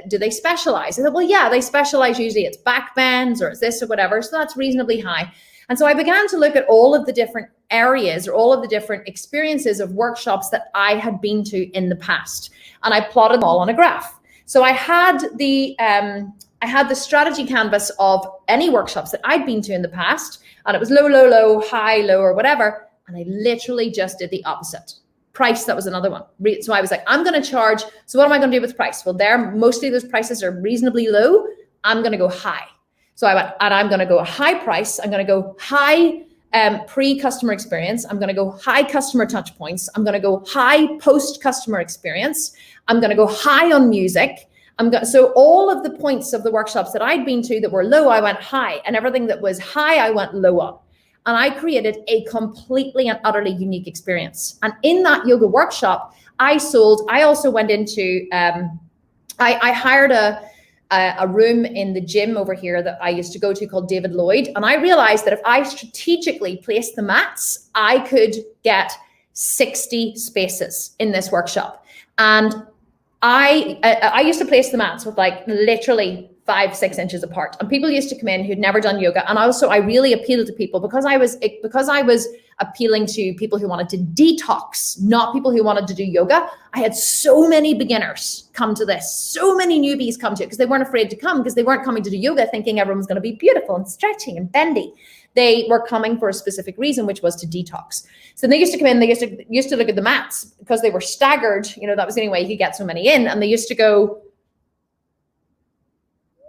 do they specialize? I thought, well, yeah, they specialize. Usually it's back bends or it's this or whatever. So that's reasonably high. And so I began to look at all of the different areas or all of the different experiences of workshops that I had been to in the past. And I plotted them all on a graph. So I had the strategy canvas of any workshops that I'd been to in the past. And it was low, low, low, high, low, or whatever. And I literally just did the opposite. Price, that was another one. So I was like, I'm going to charge. So what am I going to do with price? Well, mostly those prices are reasonably low. I'm going to go high. So I went, and I'm going to go high price. I'm going to go high pre-customer experience. I'm going to go high customer touch points. I'm going to go high post-customer experience. I'm going to go high on music. So all of the points of the workshops that I'd been to that were low, I went high. And everything that was high, I went low on. And I created a completely and utterly unique experience. And in that yoga workshop, I also went into, I hired a room in the gym over here that I used to go to called David Lloyd. And I realized that if I strategically placed the mats, I could get 60 spaces in this workshop. And I used to place the mats with literally 5-6 inches apart, and people used to come in who'd never done yoga. And also I really appealed to people because I was appealing to people who wanted to detox, not people who wanted to do yoga. I had so many beginners come to this, so many newbies come to it because they weren't afraid to come, because they weren't coming to do yoga thinking everyone was going to be beautiful and stretching and bendy. They were coming for a specific reason, which was to detox. So they used to come in, they used to look at the mats because they were staggered. That was the only way you could get so many in. And they used to go,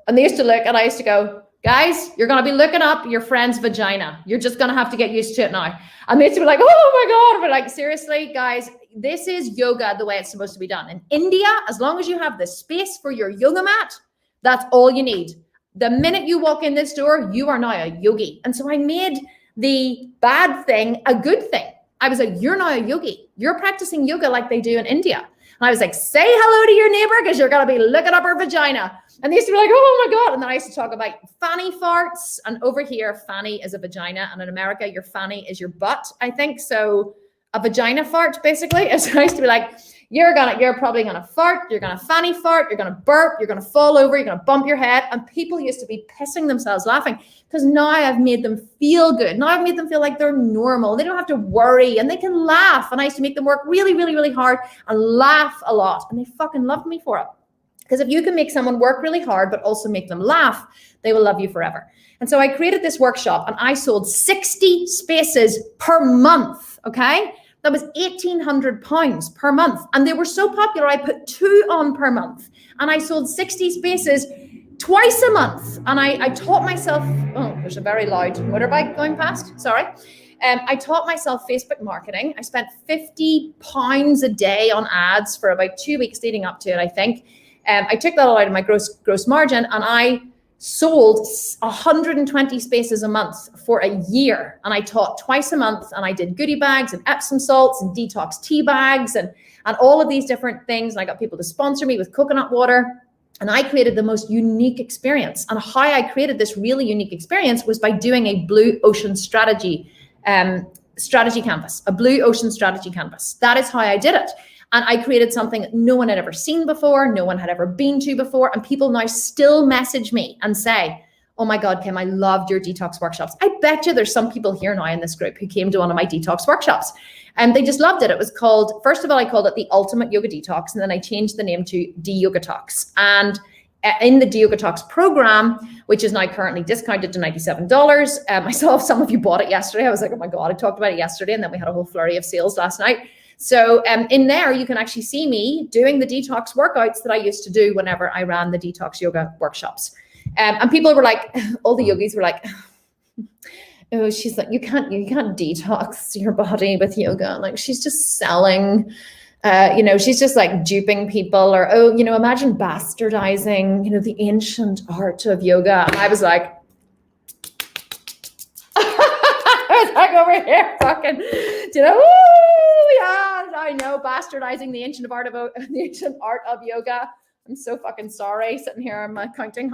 and they used to look, and I used to go, guys, you're going to be looking up your friend's vagina. You're just going to have to get used to it now. And they used to be like, oh my God. But seriously, guys, this is yoga the way it's supposed to be done. In India, as long as you have the space for your yoga mat, that's all you need. The minute you walk in this door, you are now a yogi. And so I made the bad thing a good thing. I was like, you're now a yogi. You're practicing yoga like they do in India. And I was like, say hello to your neighbor because you're going to be looking up her vagina. And they used to be like, oh my God. And then I used to talk about fanny farts. And over here, fanny is a vagina. And in America, your fanny is your butt, I think. So a vagina fart, basically. So I used to be like, you're probably going to fart. You're going to fanny fart. You're going to burp. You're going to fall over. You're going to bump your head. And people used to be pissing themselves laughing because now I've made them feel good. Now I've made them feel like they're normal. They don't have to worry and they can laugh. And I used to make them work really, really, really hard and laugh a lot. And they fucking loved me for it. Because if you can make someone work really hard, but also make them laugh, they will love you forever. And so I created this workshop and I sold 60 spaces per month, okay? That was £1,800 per month. And they were so popular, I put 2 on per month. And I sold 60 spaces twice a month. And I taught myself, oh, there's a very loud motorbike going past, sorry. I taught myself Facebook marketing. I spent £50 a day on ads for about 2 weeks leading up to it, I think. I took that all out of my gross margin and I sold 120 spaces a month for a year. And I taught twice a month and I did goodie bags and Epsom salts and detox tea bags. And and all of these different things. And I got people to sponsor me with coconut water. And I created the most unique experience. And how I created this really unique experience was by doing a blue ocean strategy canvas, a blue ocean strategy canvas. That is how I did it. And I created something that no one had ever seen before, no one had ever been to before. And people now still message me and say, oh my God, Kim, I loved your detox workshops. I bet you there's some people here now in this group who came to one of my detox workshops and they just loved it. It was called, first of all, I called it the Ultimate Yoga Detox. And then I changed the name to D-Yoga Talks. And in the D-Yoga Talks program, which is now currently discounted to $97. I saw some of you bought it yesterday. I was like, oh my God, I talked about it yesterday. And then we had a whole flurry of sales last night. So in there, you can actually see me doing the detox workouts that I used to do whenever I ran the detox yoga workshops. And people were like, all the yogis were like, oh, she's like, you can't detox your body with yoga. Like she's just selling, she's just like duping people, or, oh, imagine bastardizing, the ancient art of yoga. And I was like, I was like over here fucking, yeah, I know, bastardizing the ancient art of yoga. I'm so fucking sorry, sitting here in my counting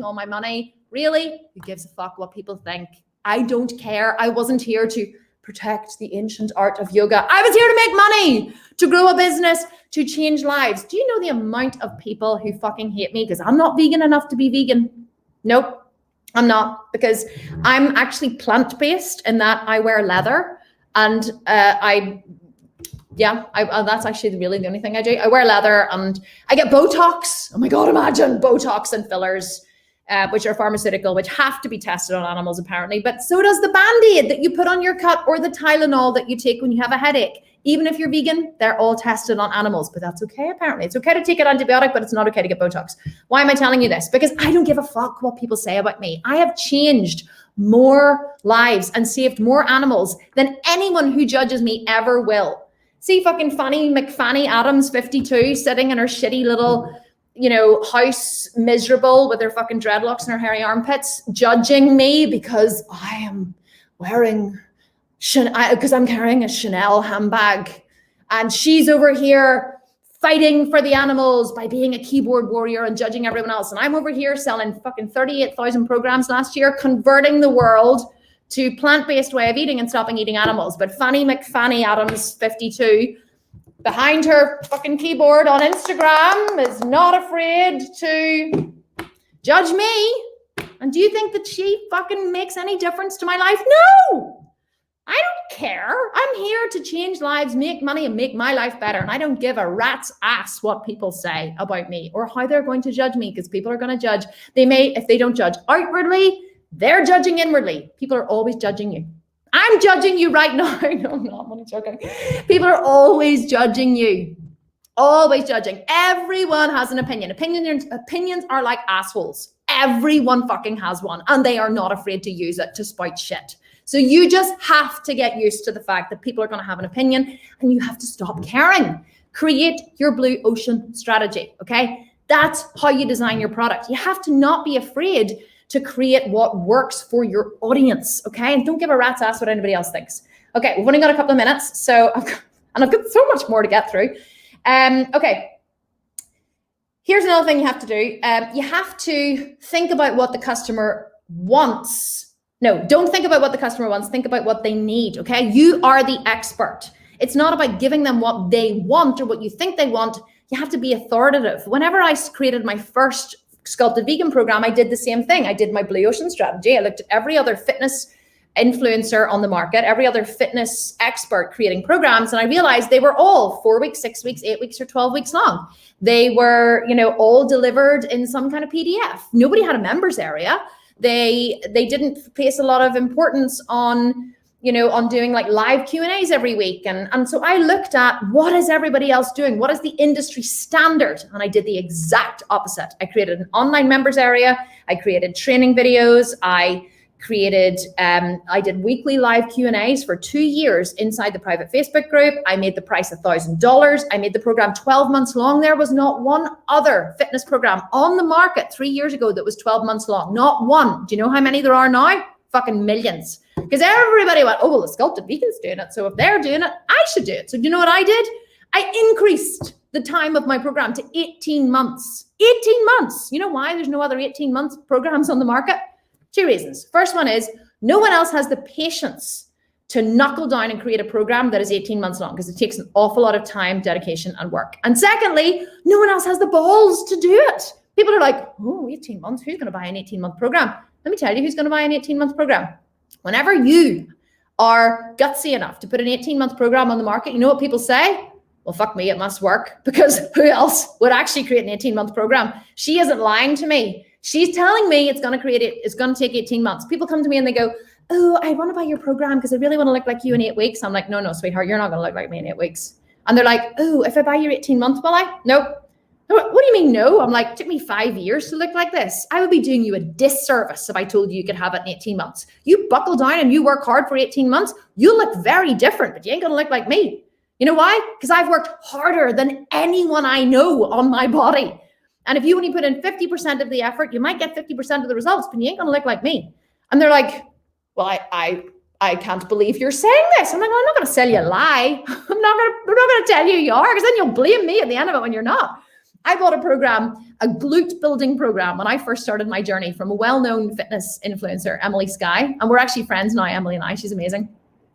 all my money. Really? Who gives a fuck what people think? I don't care. I wasn't here to protect the ancient art of yoga. I was here to make money, to grow a business, to change lives. Do you know the amount of people who fucking hate me because I'm not vegan enough to be vegan? Nope. I'm not, because I'm actually plant-based in that I wear leather, and that's actually really the only thing I do. I wear leather and I get Botox. Oh my God, imagine Botox and fillers, which are pharmaceutical, which have to be tested on animals apparently, but so does the Band-Aid that you put on your cut or the Tylenol that you take when you have a headache. Even if you're vegan, they're all tested on animals, but that's okay apparently. It's okay to take an antibiotic, but it's not okay to get Botox. Why am I telling you this? Because I don't give a fuck what people say about me. I have changed more lives and saved more animals than anyone who judges me ever will. See fucking Fanny McFanny Adams, 52, sitting in her shitty little, house, miserable with her fucking dreadlocks and her hairy armpits, judging me because I am wearing because I'm carrying a Chanel handbag, and she's over here fighting for the animals by being a keyboard warrior and judging everyone else. And I'm over here selling fucking 38,000 programs last year, converting the world to plant-based way of eating and stopping eating animals. But Fanny McFanny Adams, 52, behind her fucking keyboard on Instagram is not afraid to judge me. And do you think that she fucking makes any difference to my life? No! I don't care. I'm here to change lives, make money, and make my life better. And I don't give a rat's ass what people say about me or how they're going to judge me, because people are going to judge. They may, if they don't judge outwardly, they're judging inwardly. People are always judging you. I'm judging you right now. No, I'm not. I'm only joking. People are always judging you. Always judging. Everyone has an opinion. Opinions are like assholes. Everyone fucking has one, and they are not afraid to use it to spout shit. So you just have to get used to the fact that people are going to have an opinion, and you have to stop caring. Create your blue ocean strategy, okay? That's how you design your product. You have to not be afraid to create what works for your audience, okay? And don't give a rat's ass what anybody else thinks. Okay, we've only got a couple of minutes, so I've got so much more to get through. Okay. Here's another thing you have to do. You have to think about what the customer wants. No, don't think about what the customer wants. Think about what they need, okay? You are the expert. It's not about giving them what they want or what you think they want. You have to be authoritative. Whenever I created my first Sculpted Vegan program, I did the same thing. I did my blue ocean strategy. I looked at every other fitness influencer on the market, every other fitness expert creating programs, and I realized they were all 4 weeks, 6 weeks, 8 weeks, or 12 weeks long. They were, all delivered in some kind of PDF. Nobody had a members area. They didn't place a lot of importance on doing like live Q&As every week. And so I looked at what is everybody else doing? What is the industry standard? And I did the exact opposite. I created an online members area. I created training videos. I did weekly live Q&As for 2 years inside the private Facebook group. I made the price $1,000. I made the program 12 months long. There was not one other fitness program on the market 3 years ago that was 12 months long. Not one. Do you know how many there are now? Fucking millions. Because everybody went, oh, well, the Sculpted Vegan's doing it. So if they're doing it, I should do it. So do you know what I did? I increased the time of my program to 18 months. 18 months. You know why there's no other 18 months programs on the market? 2 reasons. First one is no one else has the patience to knuckle down and create a program that is 18 months long, because it takes an awful lot of time, dedication, and work. And secondly, no one else has the balls to do it. People are like, oh, 18 months, who's going to buy an 18-month program? Let me tell you who's going to buy an 18-month program. Whenever you are gutsy enough to put an 18-month program on the market, you know what people say? Well, fuck me, it must work, because who else would actually create an 18-month program? She isn't lying to me. She's telling me it's going to take 18 months. People come to me and they go, oh, I want to buy your program because I really want to look like you in 8 weeks. I'm like, no, sweetheart, you're not going to look like me in 8 weeks. And they're like, oh, if I buy your 18 months, will I? No. What do you mean no? I'm like, it took me 5 years to look like this. I would be doing you a disservice if I told you you could have it in 18 months. You buckle down and you work hard for 18 months, you'll look very different, but you ain't going to look like me. You know why? Because I've worked harder than anyone I know on my body. And if you only put in 50% of the effort, you might get 50% of the results, but you ain't going to look like me. And they're like, well, I can't believe you're saying this. I'm like, well, I'm not going to sell you a lie. I'm not going to tell you are, because then you'll blame me at the end of it when you're not. I bought a program, a glute building program, when I first started my journey, from a well-known fitness influencer, Emily Skye. And we're actually friends now, Emily and I. She's amazing.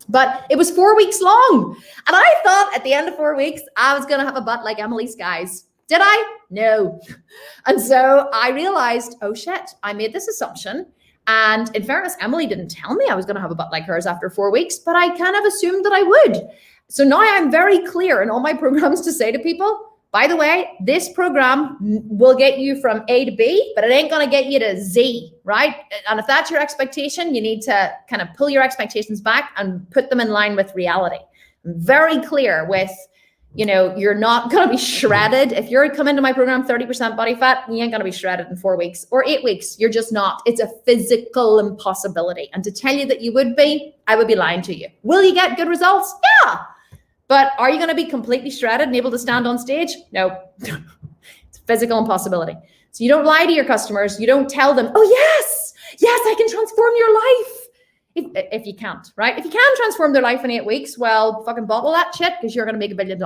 But it was 4 weeks long. And I thought at the end of 4 weeks, I was going to have a butt like Emily Skye's. Did I? No. And so I realized, oh shit, I made this assumption. And in fairness, Emily didn't tell me I was going to have a butt like hers after 4 weeks, but I kind of assumed that I would. So now I'm very clear in all my programs to say to people, by the way, this program will get you from A to B, but it ain't going to get you to Z, right? And if that's your expectation, you need to kind of pull your expectations back and put them in line with reality. I'm very clear with, you're not going to be shredded. If you're coming to my program 30% body fat, you ain't going to be shredded in 4 weeks or 8 weeks. You're just not. It's a physical impossibility. And to tell you that you would be, I would be lying to you. Will you get good results? Yeah. But are you going to be completely shredded and able to stand on stage? No. It's a physical impossibility. So you don't lie to your customers. You don't tell them, oh, yes, I can transform your life. If you can't, right? If you can transform their life in 8 weeks, well, fucking bottle that shit, because you're going to make $1 billion.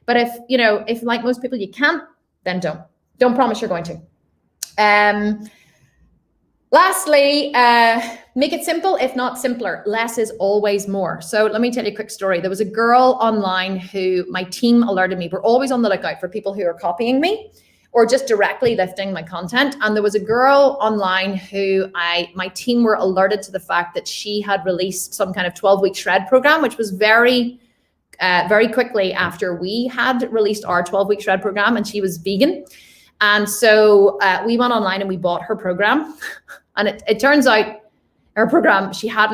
But if like most people you can't, then don't. Don't promise you're going to. Lastly, make it simple, if not simpler. Less is always more. So let me tell you a quick story. There was a girl online who my team alerted me. We're always on the lookout for people who are copying me or just directly lifting my content. And there was a girl online who my team were alerted to the fact that she had released some kind of 12-week shred program, which was very quickly after we had released our 12-week shred program, and she was vegan. And so we went online and we bought her program. And it turns out her program, she had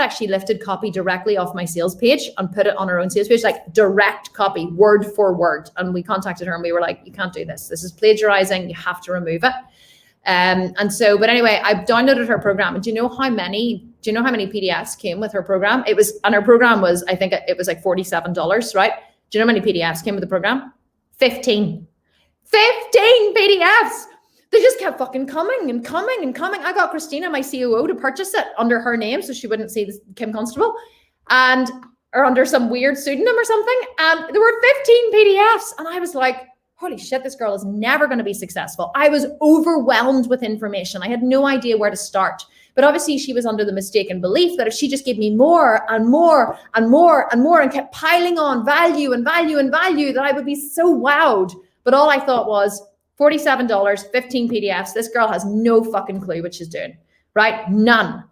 actually lifted copy directly off my sales page and put it on her own sales page, like direct copy, word for word. And we contacted her and we were like, you can't do this. This is plagiarizing. You have to remove it. But anyway, I downloaded her program. And do you know how many PDFs came with her program? Her program was, I think it was like $47, right? Do you know how many PDFs came with the program? 15 PDFs. They just kept fucking coming and coming and coming. I got Christina, my COO, to purchase it under her name so she wouldn't see this Kim Constable, or under some weird pseudonym or something. And there were 15 PDFs. And I was like, holy shit, this girl is never going to be successful. I was overwhelmed with information. I had no idea where to start. But obviously she was under the mistaken belief that if she just gave me more and more and more and more and kept piling on value and value and value, that I would be so wowed. But all I thought was, $47, 15 PDFs. This girl has no fucking clue what she's doing, right? None.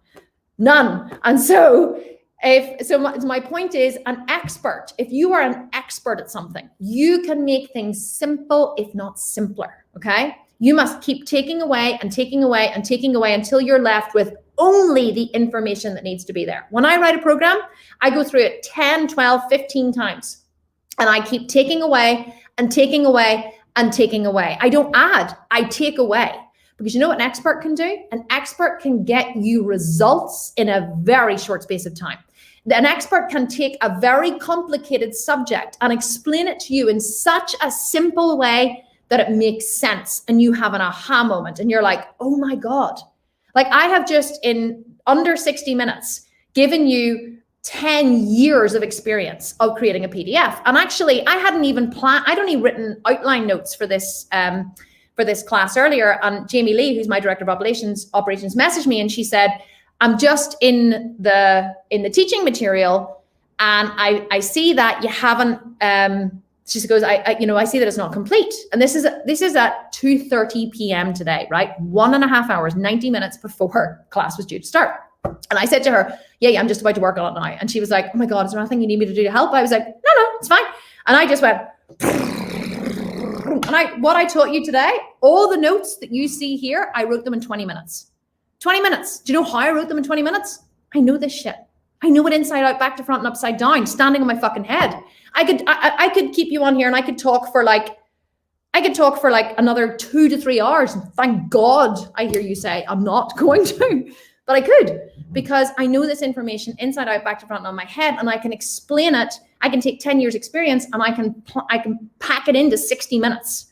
And so my point is, an expert, if you are an expert at something, you can make things simple, if not simpler, okay? You must keep taking away and taking away and taking away until you're left with only the information that needs to be there. When I write a program, I go through it 10, 12, 15 times. And I keep taking away and taking away and taking away. I don't add, I take away. Because you know what an expert can do? An expert can get you results in a very short space of time. An expert can take a very complicated subject and explain it to you in such a simple way that it makes sense and you have an aha moment and you're like, oh my God. Like I have just in under 60 minutes given you 10 years of experience of creating a PDF. And actually, I hadn't even planned, I'd only written outline notes for this class earlier. And Jamie Lee, who's my director of operations, messaged me and she said, I'm just in the teaching material and I see that you haven't, she goes, I see that it's not complete. And this is at 2:30 p.m. today, right? 1.5 hours, 90 minutes before class was due to start. And I said to her, yeah, I'm just about to work on it now. And she was like, oh my God, is there anything you need me to do to help? I was like, no, it's fine. And I just went, and what I taught you today, all the notes that you see here, I wrote them in 20 minutes. 20 minutes. Do you know how I wrote them in 20 minutes? I know this shit. I know it inside out, back to front and upside down, standing on my fucking head. I could keep you on here and I could talk for like another 2 to 3 hours. And thank God I hear you say I'm not going to. But I could, because I know this information inside out, back to front on my head, and I can explain it. I can take 10 years experience and I can pack it into 60 minutes.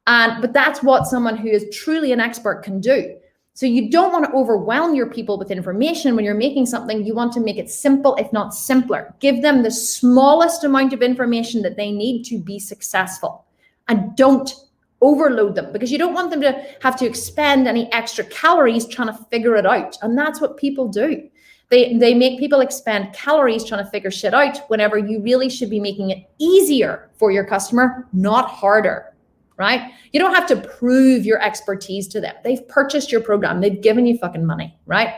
But that's what someone who is truly an expert can do. So you don't want to overwhelm your people with information when you're making something. You want to make it simple, if not simpler. Give them the smallest amount of information that they need to be successful. And don't overload them, because you don't want them to have to expend any extra calories trying to figure it out. And that's what people do. They make people expend calories trying to figure shit out, whenever you really should be making it easier for your customer, not harder, right? You don't have to prove your expertise to them. They've purchased your program. They've given you fucking money, right?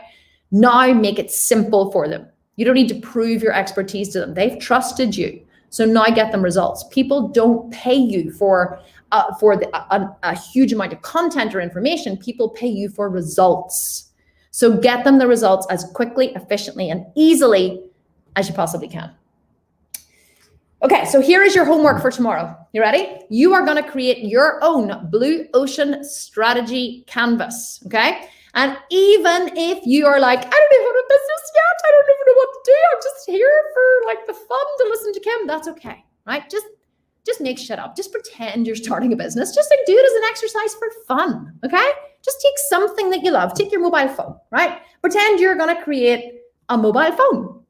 Now make it simple for them. You don't need to prove your expertise to them. They've trusted you. So now get them results. People don't pay you for a huge amount of content or information. People pay you for results. So get them the results as quickly, efficiently, and easily as you possibly can. Okay, so here is your homework for tomorrow. You ready? You are going to create your own Blue Ocean strategy canvas, okay? And even if you are like, I don't even have a business yet, I don't even know what to do, I'm just here for like the fun to listen to Kim, that's okay, right? Just make shit up. Just pretend you're starting a business. Just like do it as an exercise for fun, okay? Just take something that you love. Take your mobile phone, right? Pretend you're going to create a mobile phone,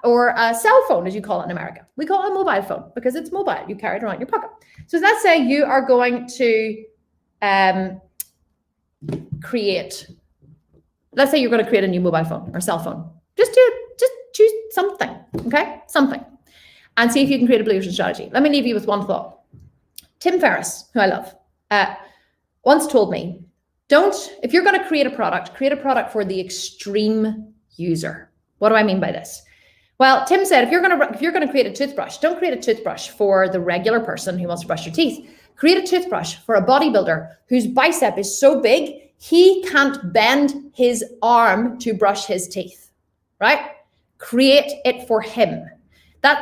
or a cell phone, as you call it in America. We call it a mobile phone because it's mobile. You carry it around in your pocket. So let's say you are going to let's say you're going to create a new mobile phone or cell phone. Just choose something, okay? Something. And see if you can create a Blue Ocean strategy. Let me leave you with one thought. Tim Ferriss, who I love, once told me, if you're going to create a product for the extreme user. What do I mean by this? Well, Tim said, if you're going to create a toothbrush, don't create a toothbrush for the regular person who wants to brush your teeth. Create a toothbrush for a bodybuilder whose bicep is so big, he can't bend his arm to brush his teeth, right? Create it for him.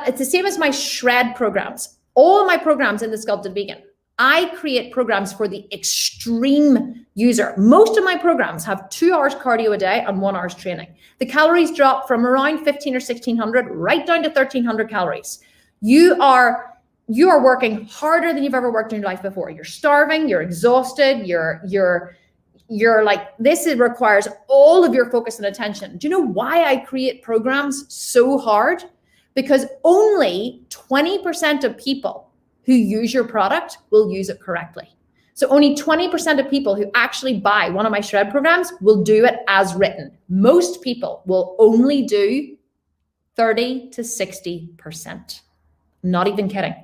It's the same as my shred programs. All of my programs in the Sculpted Vegan, I create programs for the extreme user. Most of my programs have 2 hours cardio a day and 1 hour's training. The calories drop from around 15 or 1600 right down to 1300 calories. You are working harder than you've ever worked in your life before. You're starving, you're exhausted, you're like, this requires all of your focus and attention. Do you know why I create programs so hard? Because only 20% of people who use your product will use it correctly. So only 20% of people who actually buy one of my shred programs will do it as written. Most people will only do 30 to 60%. Not even kidding.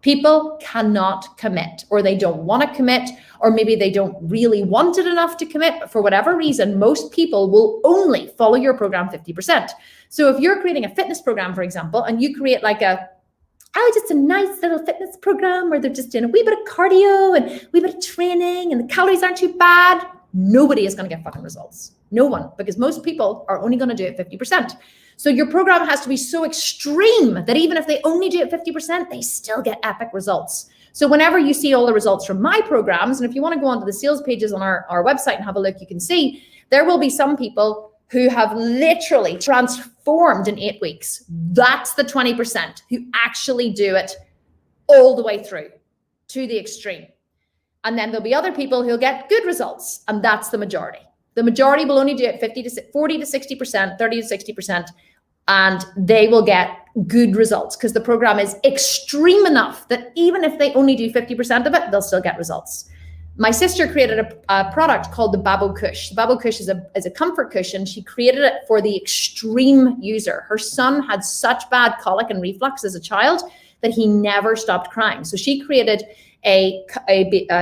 People cannot commit, or they don't want to commit, or maybe they don't really want it enough to commit. But for whatever reason, most people will only follow your program 50%. So if you're creating a fitness program, for example, and you create like just a nice little fitness program where they're just doing a wee bit of cardio and a wee bit of training and the calories aren't too bad, nobody is going to get fucking results. No one, because most people are only going to do it 50%. So your program has to be so extreme that even if they only do it 50%, they still get epic results. So whenever you see all the results from my programs, and if you want to go onto the sales pages on our website and have a look, you can see there will be some people who have literally transformed in 8 weeks. That's the 20% who actually do it all the way through to the extreme. And then there'll be other people who'll get good results, and that's the majority. The majority will only do it 40 to 60%, 30 to 60%. and they will get good results because the program is extreme enough that even if they only do 50% of it, they'll still get results. My sister created a product called the Babo Cush. The Babo Cush is a comfort cushion. She created it for the extreme user. Her son had such bad colic and reflux as a child that he never stopped crying. So she created a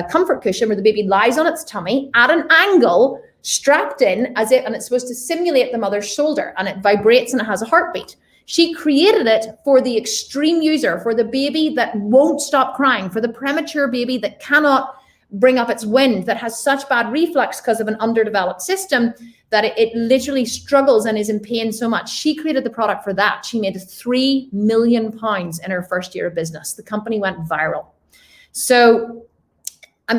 comfort cushion where the baby lies on its tummy at an angle, strapped in as if, and it's supposed to simulate the mother's shoulder, and it vibrates and it has a heartbeat. She created it for the extreme user, for the baby that won't stop crying, for the premature baby that cannot bring up its wind, that has such bad reflux because of an underdeveloped system that it literally struggles and is in pain so much. She created the product for that. She made £3 million in her first year of business. The company went viral. So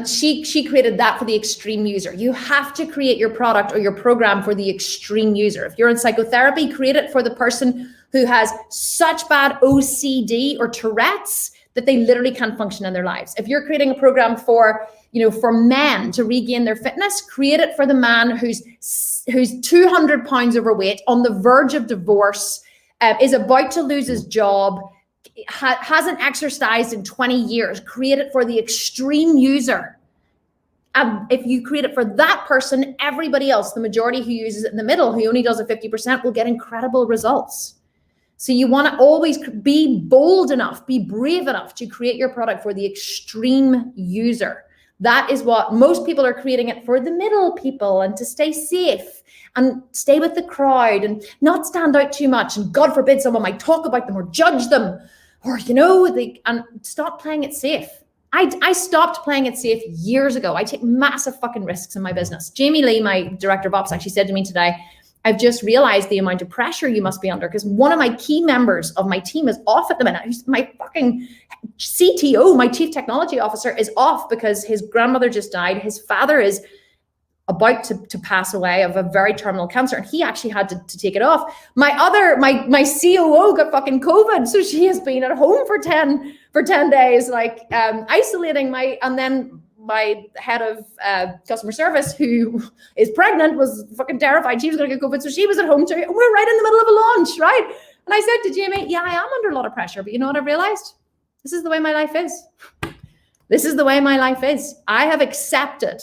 she created that for the extreme user. You have to create your product or your program for the extreme user. If you're in psychotherapy, create it for the person who has such bad OCD or Tourette's that they literally can't function in their lives. If you're creating a program for men to regain their fitness, create it for the man who's 200 pounds overweight, on the verge of divorce, is about to lose his job, hasn't exercised in 20 years. Create it for the extreme user. If you create it for that person, everybody else, the majority who uses it in the middle, who only does it 50%, will get incredible results. So you want to always be bold enough, be brave enough to create your product for the extreme user. That is what most people are creating it for, the middle people, and to stay safe and stay with the crowd and not stand out too much. And God forbid someone might talk about them or judge them, or, and stop playing it safe. I stopped playing it safe years ago. I take massive fucking risks in my business. Jamie Lee, my director of ops, actually said to me today, I've just realized the amount of pressure you must be under, because one of my key members of my team is off at the minute. My fucking CTO, my chief technology officer, is off because his grandmother just died. His father is about to pass away of a very terminal cancer, and he actually had to take it off. My COO got fucking COVID, so she has been at home for 10 days, isolating and then my head of customer service, who is pregnant, was fucking terrified she was going to get COVID, so she was at home too. And we're right in the middle of a launch, right? And I said to Jamie, yeah, I am under a lot of pressure, but you know what I've realized? This is the way my life is. This is the way my life is. I have accepted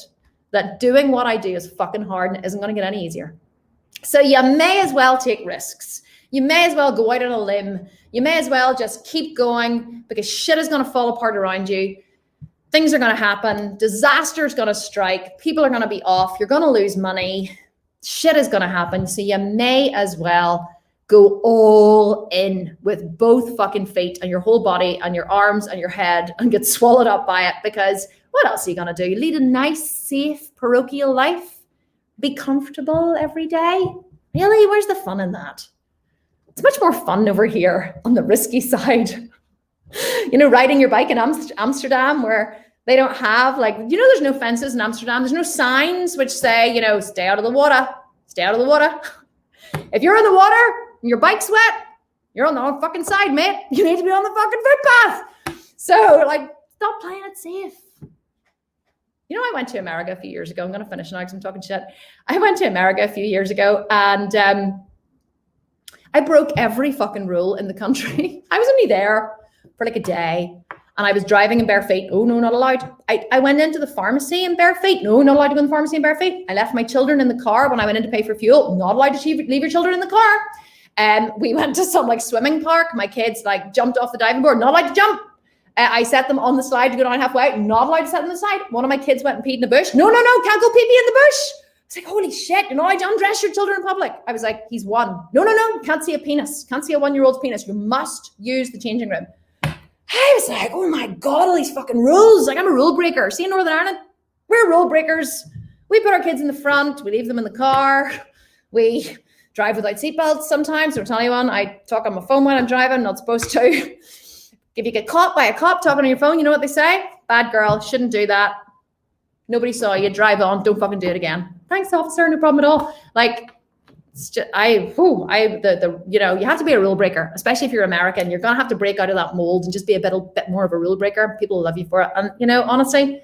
that doing what I do is fucking hard and it isn't going to get any easier. So you may as well take risks. You may as well go out on a limb. You may as well just keep going, because shit is going to fall apart around you. Things are going to happen. Disaster is going to strike. People are going to be off. You're going to lose money. Shit is going to happen. So you may as well go all in with both fucking feet and your whole body and your arms and your head and get swallowed up by it, because what else are you going to do? Lead a nice, safe, parochial life? Be comfortable every day? Really? Where's the fun in that? It's much more fun over here on the risky side. Riding your bike in Amsterdam, where they don't have, there's no fences in Amsterdam. There's no signs which say, stay out of the water, stay out of the water. If you're in the water and your bike's wet, you're on the wrong fucking side, mate. You need to be on the fucking footpath. So, stop playing it safe. I went to America a few years ago. I'm going to finish now because I'm talking shit. I went to America a few years ago, and I broke every fucking rule in the country. I was only there for a day, and I was driving in bare feet. Oh, no, not allowed. I went into the pharmacy in bare feet. No, not allowed to go in the pharmacy in bare feet. I left my children in the car when I went in to pay for fuel. Not allowed to leave your children in the car. We went to some swimming park. My kids jumped off the diving board. Not allowed to jump. I set them on the slide to go down halfway. Not allowed to set them on the side. One of my kids went and peed in the bush. No, can't go pee in the bush. It's holy shit, you're not allowed to undress your children in public. I was like, he's one. No, can't see a penis. Can't see a 1-year-old's penis. You must use the changing room. I was like, oh my God, all these fucking rules. I'm a rule breaker. See, in Northern Ireland, we're rule breakers. We put our kids in the front. We leave them in the car. We drive without seatbelts sometimes. Don't tell anyone. I talk on my phone when I'm driving. Not supposed to. If you get caught by a cop talking on your phone, you know what they say? Bad girl, shouldn't do that. Nobody saw you, drive on, don't fucking do it again. Thanks, officer, no problem at all. It's just, you have to be a rule breaker, especially if you're American. You're gonna have to break out of that mold and just be a bit more of a rule breaker. People will love you for it. And honestly,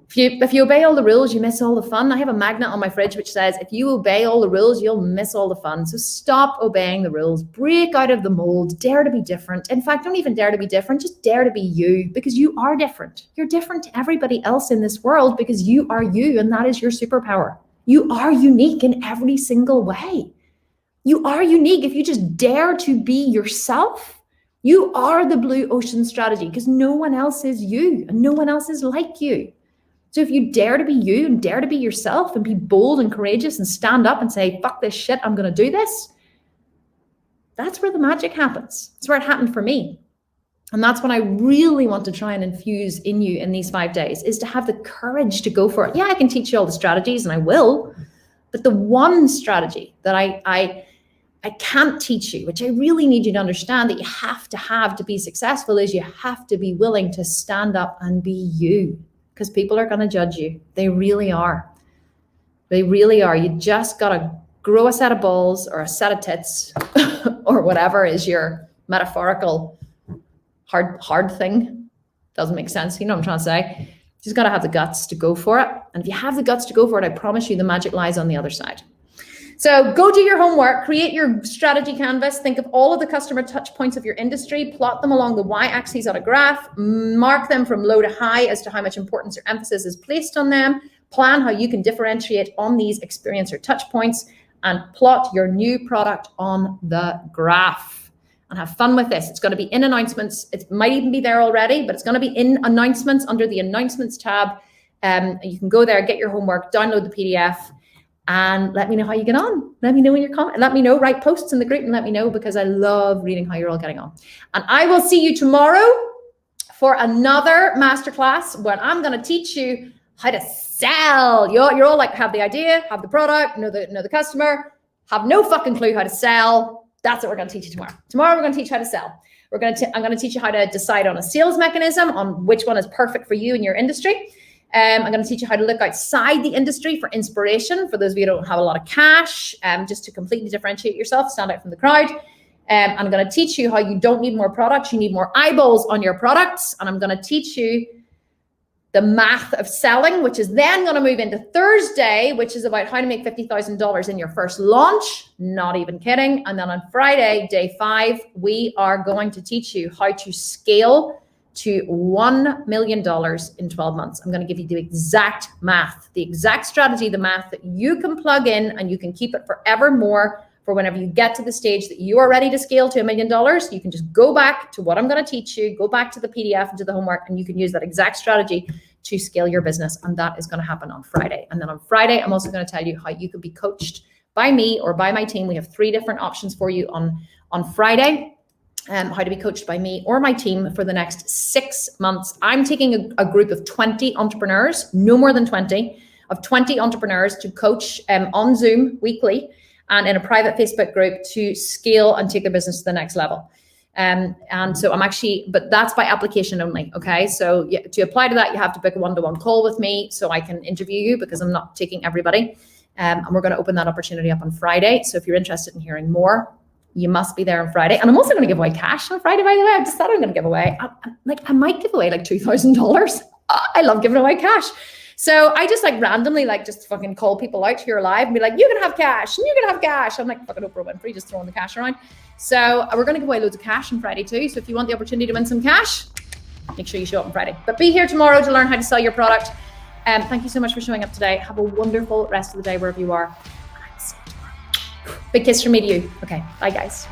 If you obey all the rules, you miss all the fun. I have a magnet on my fridge which says, if you obey all the rules, you'll miss all the fun. So stop obeying the rules, break out of the mold, dare to be different. In fact, don't even dare to be different, just dare to be you, because you are different. You're different to everybody else in this world because you are you, and that is your superpower. You are unique in every single way. You are unique if you just dare to be yourself. You are the blue ocean strategy because no one else is you and no one else is like you. So if you dare to be you and dare to be yourself and be bold and courageous and stand up and say, fuck this shit, I'm going to do this, that's where the magic happens. That's where it happened for me. And that's what I really want to try and infuse in you in these 5 days, is to have the courage to go for it. Yeah, I can teach you all the strategies and I will, but the one strategy that I can't teach you, which I really need you to understand that you have to be successful, is you have to be willing to stand up and be you. Because people are going to judge you. They really are. They really are. You just got to grow a set of balls or a set of tits or whatever is your metaphorical hard thing. Doesn't make sense. You know what I'm trying to say? You just got to have the guts to go for it. And if you have the guts to go for it, I promise you the magic lies on the other side. So go do your homework, create your strategy canvas, think of all of the customer touch points of your industry, plot them along the y-axis on a graph, mark them from low to high as to how much importance or emphasis is placed on them, plan how you can differentiate on these experience or touch points, and plot your new product on the graph. And have fun with this. It's going to be in announcements. It might even be there already, but it's going to be in announcements under the announcements tab. You can go there, get your homework, download the PDF, and let me know how you get on. Let me know in your comment. Let me know, write posts in the group and let me know, because I love reading how you're all getting on. And I will see you tomorrow for another masterclass when I'm going to teach you how to sell. You're all like, have the idea, have the product, know the customer, have no fucking clue how to sell. That's what we're going to teach you tomorrow. Tomorrow we're going to teach you how to sell. I'm going to teach you how to decide on a sales mechanism, on which one is perfect for you in your industry. I'm going to teach you how to look outside the industry for inspiration, for those of you who don't have a lot of cash, just to completely differentiate yourself, stand out from the crowd. I'm going to teach you how you don't need more products, you need more eyeballs on your products. And I'm going to teach you the math of selling, which is then going to move into Thursday, which is about how to make $50,000 in your first launch. Not even kidding. And then on Friday, day 5, we are going to teach you how to scale to $1 million in 12 months. I'm going to give you the exact math, the exact strategy, the math that you can plug in and you can keep it forevermore for whenever you get to the stage that you are ready to scale to $1 million. You can just go back to what I'm going to teach you, go back to the PDF and to the homework, and you can use that exact strategy to scale your business. And that is going to happen on Friday. And then on Friday, I'm also going to tell you how you could be coached by me or by my team. We have 3 different options for you on Friday. How to be coached by me or my team for the next 6 months. I'm taking a group of 20 entrepreneurs, no more than 20, of 20 entrepreneurs to coach on Zoom weekly and in a private Facebook group to scale and take their business to the next level. And so I'm actually, but that's by application only. Okay. So to apply to that, you have to book a one-to-one call with me so I can interview you, because I'm not taking everybody. And we're going to open that opportunity up on Friday. So if you're interested in hearing more, you must be there on Friday. And I'm also going to give away cash on Friday, by the way. I just thought I'm going to give away, I might give away like $2,000. I love giving away cash. So I just like randomly just fucking call people out here live and be like, you can have cash and you can have cash. I'm like fucking Oprah Winfrey, just throwing the cash around. So we're going to give away loads of cash on Friday too. So if you want the opportunity to win some cash, make sure you show up on Friday. But be here tomorrow to learn how to sell your product. Thank you so much for showing up today. Have a wonderful rest of the day wherever you are. Big kiss from me to you. Okay, bye guys.